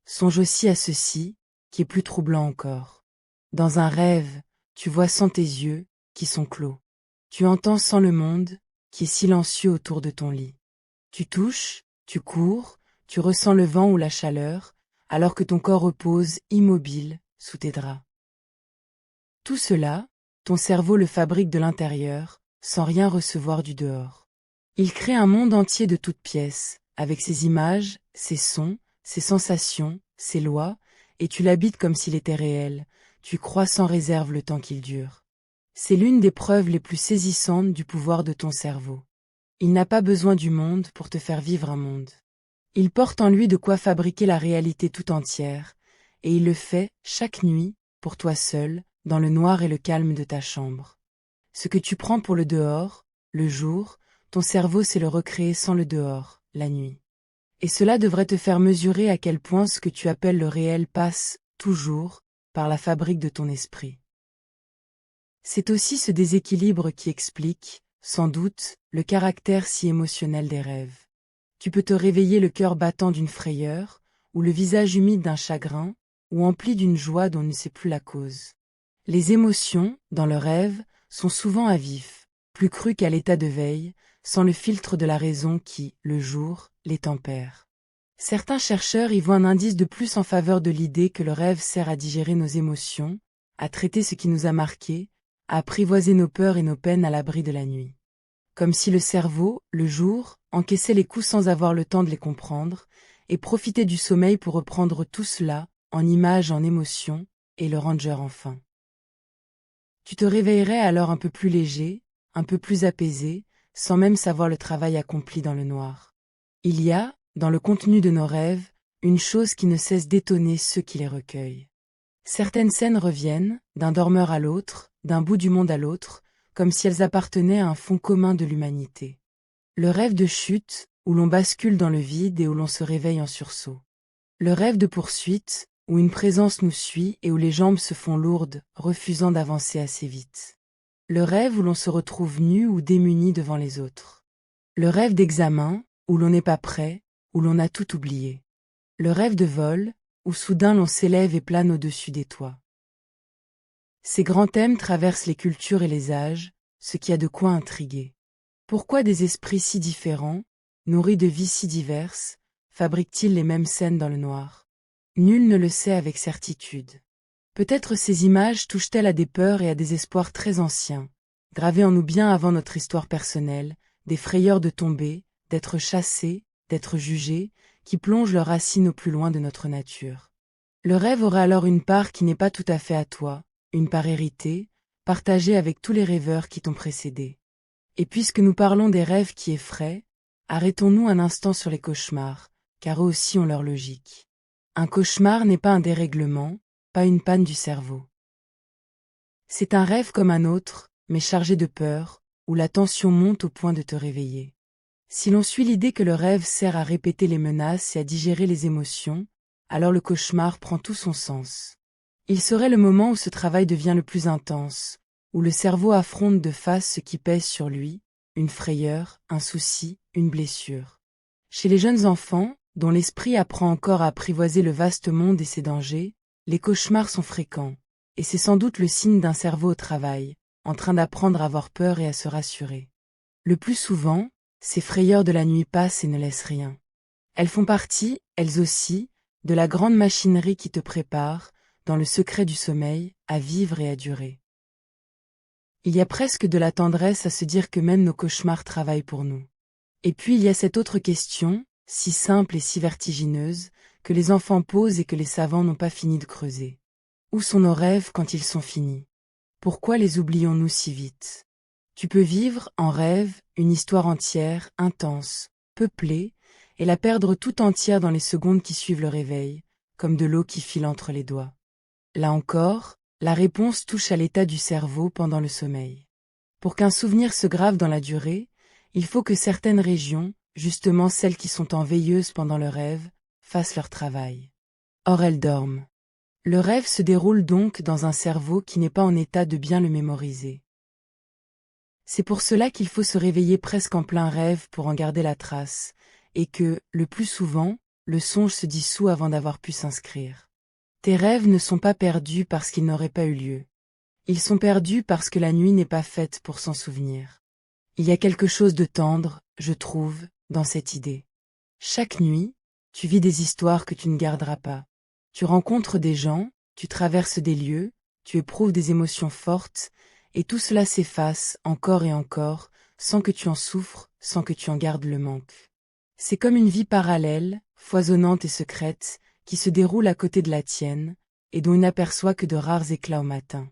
Songe aussi à ceci, qui est plus troublant encore. Dans un rêve, tu vois sans tes yeux, qui sont clos. Tu entends sans le monde, qui est silencieux autour de ton lit. Tu touches, tu cours, tu ressens le vent ou la chaleur, alors que ton corps repose, immobile, sous tes draps. Tout cela, ton cerveau le fabrique de l'intérieur, sans rien recevoir du dehors. Il crée un monde entier de toutes pièces, avec ses images, ses sons, ses sensations, ses lois, et tu l'habites comme s'il était réel, tu crois sans réserve le temps qu'il dure. C'est l'une des preuves les plus saisissantes du pouvoir de ton cerveau. Il n'a pas besoin du monde pour te faire vivre un monde. Il porte en lui de quoi fabriquer la réalité tout entière, et il le fait, chaque nuit, pour toi seul, dans le noir et le calme de ta chambre. Ce que tu prends pour le dehors, le jour, ton cerveau sait le recréer sans le dehors, la nuit. Et cela devrait te faire mesurer à quel point ce que tu appelles le réel passe, toujours, par la fabrique de ton esprit. C'est aussi ce déséquilibre qui explique, sans doute, le caractère si émotionnel des rêves. Tu peux te réveiller le cœur battant d'une frayeur, ou le visage humide d'un chagrin, ou empli d'une joie dont on ne sait plus la cause. Les émotions, dans le rêve, sont souvent à vif, plus crues qu'à l'état de veille, sans le filtre de la raison qui, le jour, les tempère. Certains chercheurs y voient un indice de plus en faveur de l'idée que le rêve sert à digérer nos émotions, à traiter ce qui nous a marqués, à apprivoiser nos peurs et nos peines à l'abri de la nuit. Comme si le cerveau, le jour, encaissait les coups sans avoir le temps de les comprendre, et profitait du sommeil pour reprendre tout cela, en images, en émotions, et le ranger enfin. Tu te réveillerais alors un peu plus léger, un peu plus apaisé, sans même savoir le travail accompli dans le noir. Il y a, dans le contenu de nos rêves, une chose qui ne cesse d'étonner ceux qui les recueillent. Certaines scènes reviennent, d'un dormeur à l'autre, d'un bout du monde à l'autre, comme si elles appartenaient à un fond commun de l'humanité. Le rêve de chute, où l'on bascule dans le vide et où l'on se réveille en sursaut. Le rêve de poursuite, où une présence nous suit et où les jambes se font lourdes, refusant d'avancer assez vite. Le rêve où l'on se retrouve nu ou démuni devant les autres. Le rêve d'examen, où l'on n'est pas prêt, où l'on a tout oublié. Le rêve de vol, où soudain l'on s'élève et plane au-dessus des toits. Ces grands thèmes traversent les cultures et les âges, ce qui a de quoi intriguer. Pourquoi des esprits si différents, nourris de vies si diverses, fabriquent-ils les mêmes scènes dans le noir? Nul ne le sait avec certitude. Peut-être ces images touchent-elles à des peurs et à des espoirs très anciens, gravés en nous bien avant notre histoire personnelle, des frayeurs de tomber, d'être chassés, d'être jugés, qui plongent leurs racines au plus loin de notre nature. Le rêve aurait alors une part qui n'est pas tout à fait à toi, une part héritée, partagée avec tous les rêveurs qui t'ont précédé. Et puisque nous parlons des rêves qui effraient, arrêtons-nous un instant sur les cauchemars, car eux aussi ont leur logique. Un cauchemar n'est pas un dérèglement, pas une panne du cerveau. C'est un rêve comme un autre, mais chargé de peur, où la tension monte au point de te réveiller. Si l'on suit l'idée que le rêve sert à répéter les menaces et à digérer les émotions, alors le cauchemar prend tout son sens. Il serait le moment où ce travail devient le plus intense, où le cerveau affronte de face ce qui pèse sur lui, une frayeur, un souci, une blessure. Chez les jeunes enfants, dont l'esprit apprend encore à apprivoiser le vaste monde et ses dangers, les cauchemars sont fréquents, et c'est sans doute le signe d'un cerveau au travail, en train d'apprendre à avoir peur et à se rassurer. Le plus souvent, ces frayeurs de la nuit passent et ne laissent rien. Elles font partie, elles aussi, de la grande machinerie qui te prépare, dans le secret du sommeil, à vivre et à durer. Il y a presque de la tendresse à se dire que même nos cauchemars travaillent pour nous. Et puis il y a cette autre question, si simple et si vertigineuse, que les enfants posent et que les savants n'ont pas fini de creuser. Où sont nos rêves quand ils sont finis? Pourquoi les oublions-nous si vite? Tu peux vivre, en rêve, une histoire entière, intense, peuplée, et la perdre tout entière dans les secondes qui suivent le réveil, comme de l'eau qui file entre les doigts. Là encore, la réponse touche à l'état du cerveau pendant le sommeil. Pour qu'un souvenir se grave dans la durée, il faut que certaines régions, justement celles qui sont en veilleuse pendant le rêve, fassent leur travail. Or elles dorment. Le rêve se déroule donc dans un cerveau qui n'est pas en état de bien le mémoriser. C'est pour cela qu'il faut se réveiller presque en plein rêve pour en garder la trace, et que, le plus souvent, le songe se dissout avant d'avoir pu s'inscrire. Tes rêves ne sont pas perdus parce qu'ils n'auraient pas eu lieu. Ils sont perdus parce que la nuit n'est pas faite pour s'en souvenir. Il y a quelque chose de tendre, je trouve, dans cette idée. Chaque nuit, tu vis des histoires que tu ne garderas pas. Tu rencontres des gens, tu traverses des lieux, tu éprouves des émotions fortes, et tout cela s'efface encore et encore, sans que tu en souffres, sans que tu en gardes le manque. C'est comme une vie parallèle, foisonnante et secrète, qui se déroule à côté de la tienne, et dont il n'aperçoit que de rares éclats au matin.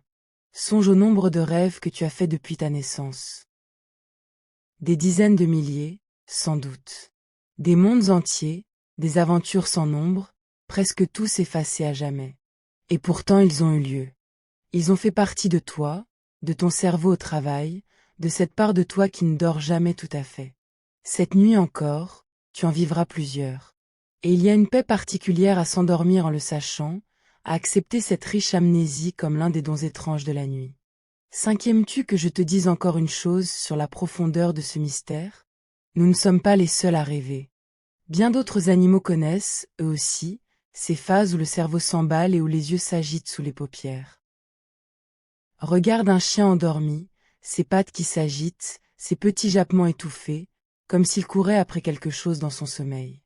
Songe au nombre de rêves que tu as faits depuis ta naissance. Des dizaines de milliers, sans doute. Des mondes entiers, des aventures sans nombre, presque tous effacés à jamais. Et pourtant ils ont eu lieu. Ils ont fait partie de toi, de ton cerveau au travail, de cette part de toi qui ne dort jamais tout à fait. Cette nuit encore, tu en vivras plusieurs. Et il y a une paix particulière à s'endormir en le sachant, à accepter cette riche amnésie comme l'un des dons étranges de la nuit. Cinquièmes-tu que je te dise encore une chose sur la profondeur de ce mystère? Nous ne sommes pas les seuls à rêver. Bien d'autres animaux connaissent, eux aussi, ces phases où le cerveau s'emballe et où les yeux s'agitent sous les paupières. Regarde un chien endormi, ses pattes qui s'agitent, ses petits jappements étouffés, comme s'il courait après quelque chose dans son sommeil.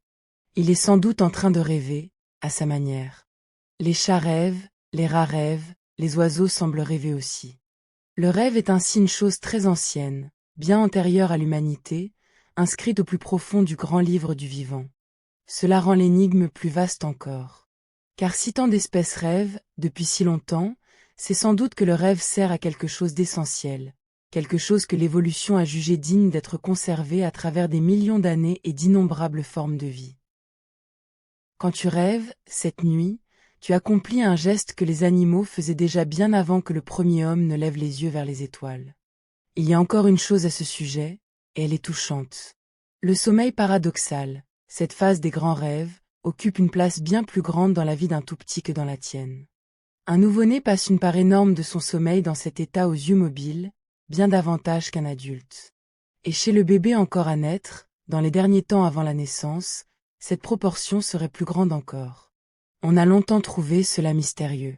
Il est sans doute en train de rêver, à sa manière. Les chats rêvent, les rats rêvent, les oiseaux semblent rêver aussi. Le rêve est ainsi une chose très ancienne, bien antérieure à l'humanité, inscrite au plus profond du grand livre du vivant. Cela rend l'énigme plus vaste encore. Car si tant d'espèces rêvent, depuis si longtemps, c'est sans doute que le rêve sert à quelque chose d'essentiel, quelque chose que l'évolution a jugé digne d'être conservé à travers des millions d'années et d'innombrables formes de vie. Quand tu rêves, cette nuit, tu accomplis un geste que les animaux faisaient déjà bien avant que le premier homme ne lève les yeux vers les étoiles. Il y a encore une chose à ce sujet, et elle est touchante. Le sommeil paradoxal, cette phase des grands rêves, occupe une place bien plus grande dans la vie d'un tout petit que dans la tienne. Un nouveau-né passe une part énorme de son sommeil dans cet état aux yeux mobiles, bien davantage qu'un adulte. Et chez le bébé encore à naître, dans les derniers temps avant la naissance, cette proportion serait plus grande encore. On a longtemps trouvé cela mystérieux.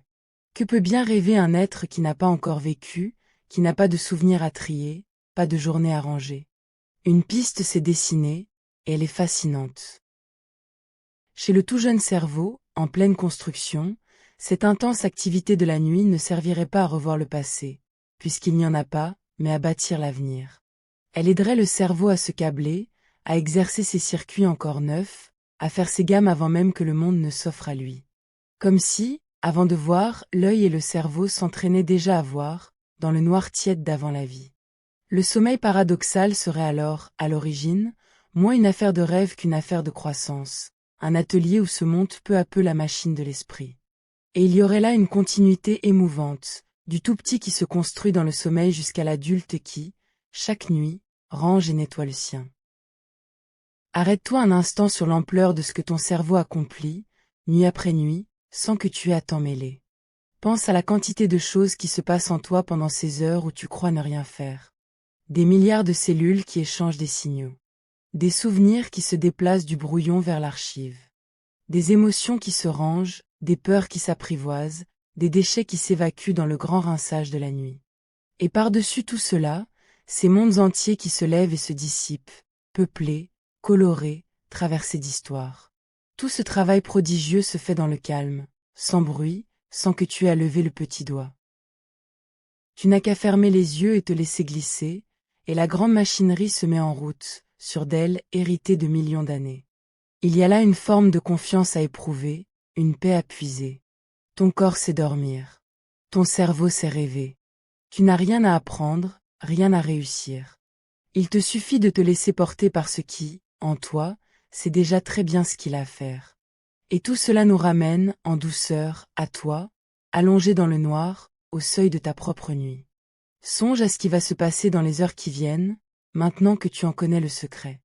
Que peut bien rêver un être qui n'a pas encore vécu, qui n'a pas de souvenirs à trier, pas de journée à ranger? Une piste s'est dessinée, et elle est fascinante. Chez le tout jeune cerveau, en pleine construction, cette intense activité de la nuit ne servirait pas à revoir le passé, puisqu'il n'y en a pas, mais à bâtir l'avenir. Elle aiderait le cerveau à se câbler, à exercer ses circuits encore neufs, à faire ses gammes avant même que le monde ne s'offre à lui. Comme si, avant de voir, l'œil et le cerveau s'entraînaient déjà à voir, dans le noir tiède d'avant la vie. Le sommeil paradoxal serait alors, à l'origine, moins une affaire de rêve qu'une affaire de croissance, un atelier où se monte peu à peu la machine de l'esprit. Et il y aurait là une continuité émouvante, du tout petit qui se construit dans le sommeil jusqu'à l'adulte qui, chaque nuit, range et nettoie le sien. Arrête-toi un instant sur l'ampleur de ce que ton cerveau accomplit, nuit après nuit, sans que tu aies à t'en mêler. Pense à la quantité de choses qui se passent en toi pendant ces heures où tu crois ne rien faire. Des milliards de cellules qui échangent des signaux. Des souvenirs qui se déplacent du brouillon vers l'archive. Des émotions qui se rangent, des peurs qui s'apprivoisent, des déchets qui s'évacuent dans le grand rinçage de la nuit. Et par-dessus tout cela, ces mondes entiers qui se lèvent et se dissipent, peuplés, colorés, traversés d'histoires. Tout ce travail prodigieux se fait dans le calme, sans bruit, sans que tu aies à lever le petit doigt. Tu n'as qu'à fermer les yeux et te laisser glisser, et la grande machinerie se met en route, sur d'elle héritée de millions d'années. Il y a là une forme de confiance à éprouver, une paix à puiser. Ton corps sait dormir. Ton cerveau sait rêver. Tu n'as rien à apprendre, rien à réussir. Il te suffit de te laisser porter par ce qui, en toi, sait déjà très bien ce qu'il a à faire. Et tout cela nous ramène, en douceur, à toi, allongé dans le noir, au seuil de ta propre nuit. Songe à ce qui va se passer dans les heures qui viennent, maintenant que tu en connais le secret.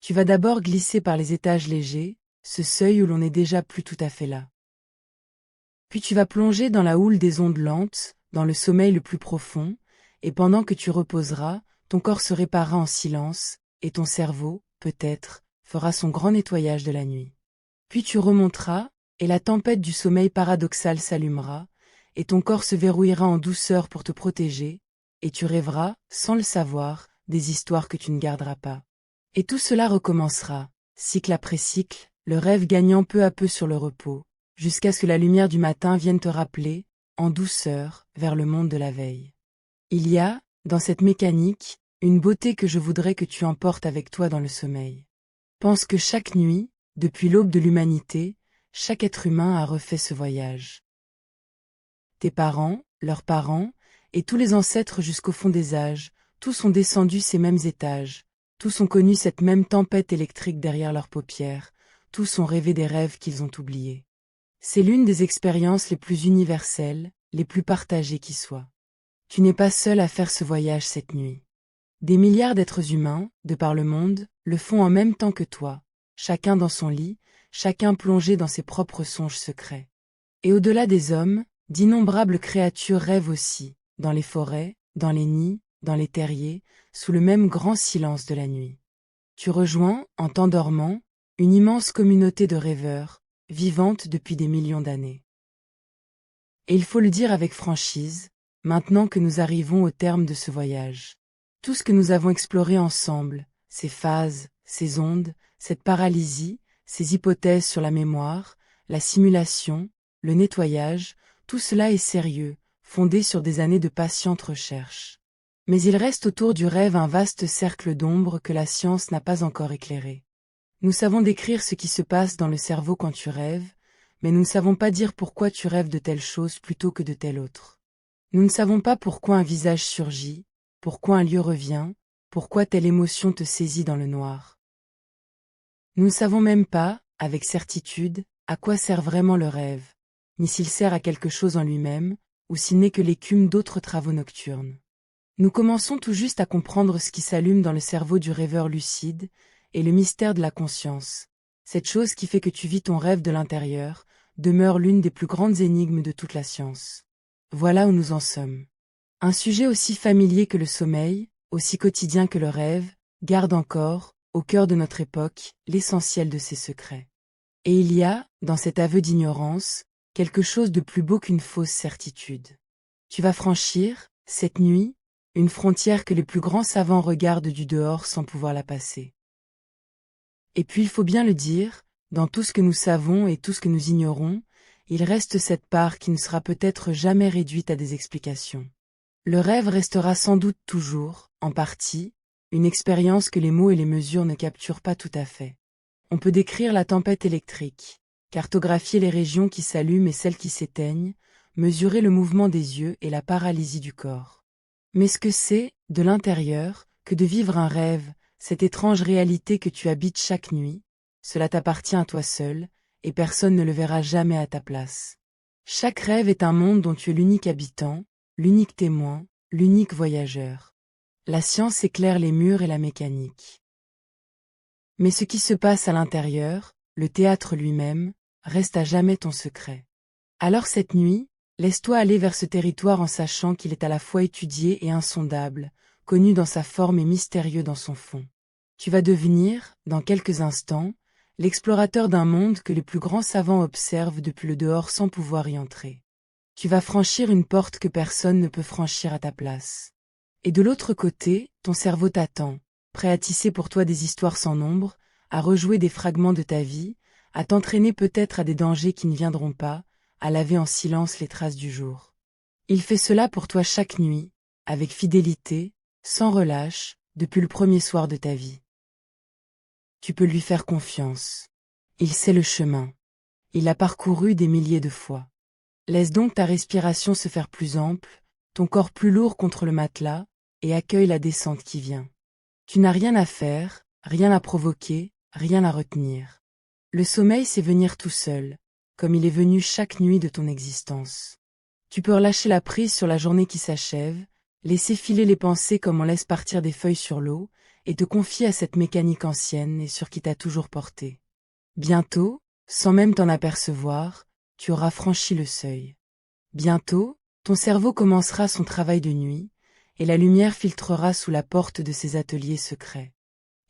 Tu vas d'abord glisser par les étages légers, ce seuil où l'on n'est déjà plus tout à fait là. Puis tu vas plonger dans la houle des ondes lentes, dans le sommeil le plus profond, et pendant que tu reposeras, ton corps se réparera en silence, et ton cerveau, peut-être, fera son grand nettoyage de la nuit. Puis tu remonteras, et la tempête du sommeil paradoxal s'allumera, et ton corps se verrouillera en douceur pour te protéger, et tu rêveras, sans le savoir, des histoires que tu ne garderas pas. Et tout cela recommencera, cycle après cycle, le rêve gagnant peu à peu sur le repos, jusqu'à ce que la lumière du matin vienne te rappeler, en douceur, vers le monde de la veille. Il y a, dans cette mécanique, une beauté que je voudrais que tu emportes avec toi dans le sommeil. Pense que chaque nuit, depuis l'aube de l'humanité, chaque être humain a refait ce voyage. Tes parents, leurs parents, et tous les ancêtres jusqu'au fond des âges, tous ont descendu ces mêmes étages, tous ont connu cette même tempête électrique derrière leurs paupières, tous ont rêvé des rêves qu'ils ont oubliés. C'est l'une des expériences les plus universelles, les plus partagées qui soient. Tu n'es pas seul à faire ce voyage cette nuit. Des milliards d'êtres humains, de par le monde, le font en même temps que toi, chacun dans son lit, chacun plongé dans ses propres songes secrets. Et au-delà des hommes, d'innombrables créatures rêvent aussi, dans les forêts, dans les nids, dans les terriers, sous le même grand silence de la nuit. Tu rejoins, en t'endormant, une immense communauté de rêveurs, vivante depuis des millions d'années. Et il faut le dire avec franchise, maintenant que nous arrivons au terme de ce voyage. Tout ce que nous avons exploré ensemble, ces phases, ces ondes, cette paralysie, ces hypothèses sur la mémoire, la simulation, le nettoyage, tout cela est sérieux, fondé sur des années de patiente recherche. Mais il reste autour du rêve un vaste cercle d'ombre que la science n'a pas encore éclairé. Nous savons décrire ce qui se passe dans le cerveau quand tu rêves, mais nous ne savons pas dire pourquoi tu rêves de telle chose plutôt que de telle autre. Nous ne savons pas pourquoi un visage surgit, pourquoi un lieu revient, pourquoi telle émotion te saisit dans le noir. Nous ne savons même pas, avec certitude, à quoi sert vraiment le rêve, ni s'il sert à quelque chose en lui-même, ou s'il n'est que l'écume d'autres travaux nocturnes. Nous commençons tout juste à comprendre ce qui s'allume dans le cerveau du rêveur lucide, et le mystère de la conscience. Cette chose qui fait que tu vis ton rêve de l'intérieur, demeure l'une des plus grandes énigmes de toute la science. Voilà où nous en sommes. Un sujet aussi familier que le sommeil, aussi quotidien que le rêve, garde encore, au cœur de notre époque, l'essentiel de ses secrets. Et il y a, dans cet aveu d'ignorance, quelque chose de plus beau qu'une fausse certitude. Tu vas franchir, cette nuit, une frontière que les plus grands savants regardent du dehors sans pouvoir la passer. Et puis il faut bien le dire, dans tout ce que nous savons et tout ce que nous ignorons, il reste cette part qui ne sera peut-être jamais réduite à des explications. Le rêve restera sans doute toujours, en partie, une expérience que les mots et les mesures ne capturent pas tout à fait. On peut décrire la tempête électrique, cartographier les régions qui s'allument et celles qui s'éteignent, mesurer le mouvement des yeux et la paralysie du corps. Mais ce que c'est, de l'intérieur, que de vivre un rêve, cette étrange réalité que tu habites chaque nuit, cela t'appartient à toi seul, et personne ne le verra jamais à ta place. Chaque rêve est un monde dont tu es l'unique habitant, l'unique témoin, l'unique voyageur. La science éclaire les murs et la mécanique. Mais ce qui se passe à l'intérieur, le théâtre lui-même, reste à jamais ton secret. Alors cette nuit, laisse-toi aller vers ce territoire en sachant qu'il est à la fois étudié et insondable, connu dans sa forme et mystérieux dans son fond. Tu vas devenir, dans quelques instants, l'explorateur d'un monde que les plus grands savants observent depuis le dehors sans pouvoir y entrer. Tu vas franchir une porte que personne ne peut franchir à ta place. Et de l'autre côté, ton cerveau t'attend, prêt à tisser pour toi des histoires sans nombre, à rejouer des fragments de ta vie, à t'entraîner peut-être à des dangers qui ne viendront pas, à laver en silence les traces du jour. Il fait cela pour toi chaque nuit, avec fidélité, sans relâche, depuis le premier soir de ta vie. Tu peux lui faire confiance. Il sait le chemin. Il l'a parcouru des milliers de fois. Laisse donc ta respiration se faire plus ample, ton corps plus lourd contre le matelas, et accueille la descente qui vient. Tu n'as rien à faire, rien à provoquer, rien à retenir. Le sommeil c'est venir tout seul, comme il est venu chaque nuit de ton existence. Tu peux relâcher la prise sur la journée qui s'achève, laisser filer les pensées comme on laisse partir des feuilles sur l'eau, et te confier à cette mécanique ancienne et sur qui t'a toujours porté. Bientôt, sans même t'en apercevoir, tu auras franchi le seuil. Bientôt, ton cerveau commencera son travail de nuit, et la lumière filtrera sous la porte de ses ateliers secrets.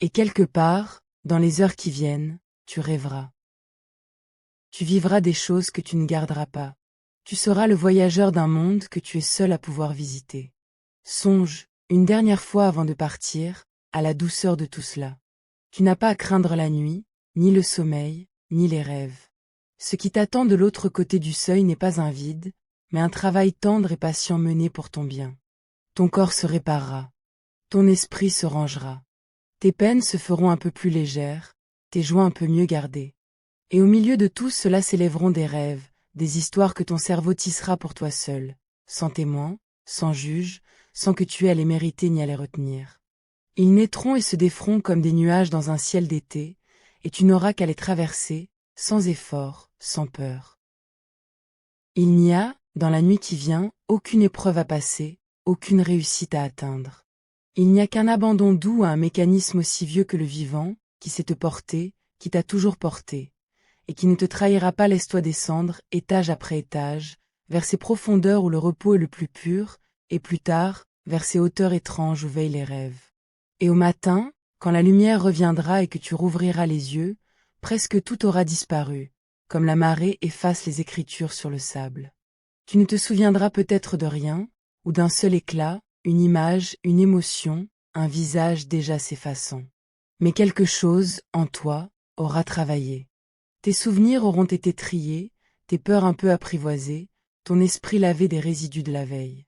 Et quelque part, dans les heures qui viennent, tu rêveras. Tu vivras des choses que tu ne garderas pas. Tu seras le voyageur d'un monde que tu es seul à pouvoir visiter. Songe, une dernière fois avant de partir, à la douceur de tout cela. Tu n'as pas à craindre la nuit, ni le sommeil, ni les rêves. Ce qui t'attend de l'autre côté du seuil n'est pas un vide, mais un travail tendre et patient mené pour ton bien. Ton corps se réparera. Ton esprit se rangera. Tes peines se feront un peu plus légères, tes joies un peu mieux gardées. Et au milieu de tout cela s'élèveront des rêves, des histoires que ton cerveau tissera pour toi seul, sans témoin, sans juge, sans que tu aies à les mériter ni à les retenir. Ils naîtront et se déferont comme des nuages dans un ciel d'été, et tu n'auras qu'à les traverser, sans effort, sans peur. Il n'y a, dans la nuit qui vient, aucune épreuve à passer, aucune réussite à atteindre. Il n'y a qu'un abandon doux à un mécanisme aussi vieux que le vivant, qui sait te porter, qui t'a toujours porté, et qui ne te trahira pas. Laisse-toi descendre, étage après étage, vers ces profondeurs où le repos est le plus pur, et plus tard, vers ces hauteurs étranges où veillent les rêves. Et au matin, quand la lumière reviendra et que tu rouvriras les yeux, presque tout aura disparu, comme la marée efface les écritures sur le sable. Tu ne te souviendras peut-être de rien, ou d'un seul éclat, une image, une émotion, un visage déjà s'effaçant. Mais quelque chose, en toi, aura travaillé. Tes souvenirs auront été triés, tes peurs un peu apprivoisées, ton esprit lavé des résidus de la veille.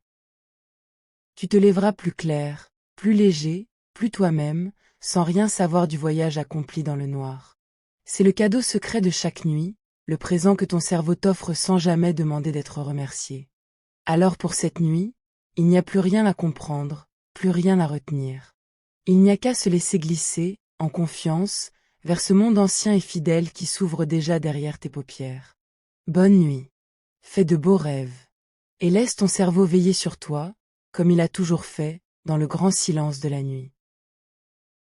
Tu te lèveras plus clair, plus léger, plus toi-même, sans rien savoir du voyage accompli dans le noir. C'est le cadeau secret de chaque nuit, le présent que ton cerveau t'offre sans jamais demander d'être remercié. Alors pour cette nuit, il n'y a plus rien à comprendre, plus rien à retenir. Il n'y a qu'à se laisser glisser, en confiance, vers ce monde ancien et fidèle qui s'ouvre déjà derrière tes paupières. Bonne nuit. Fais de beaux rêves. Et laisse ton cerveau veiller sur toi, comme il a toujours fait, dans le grand silence de la nuit.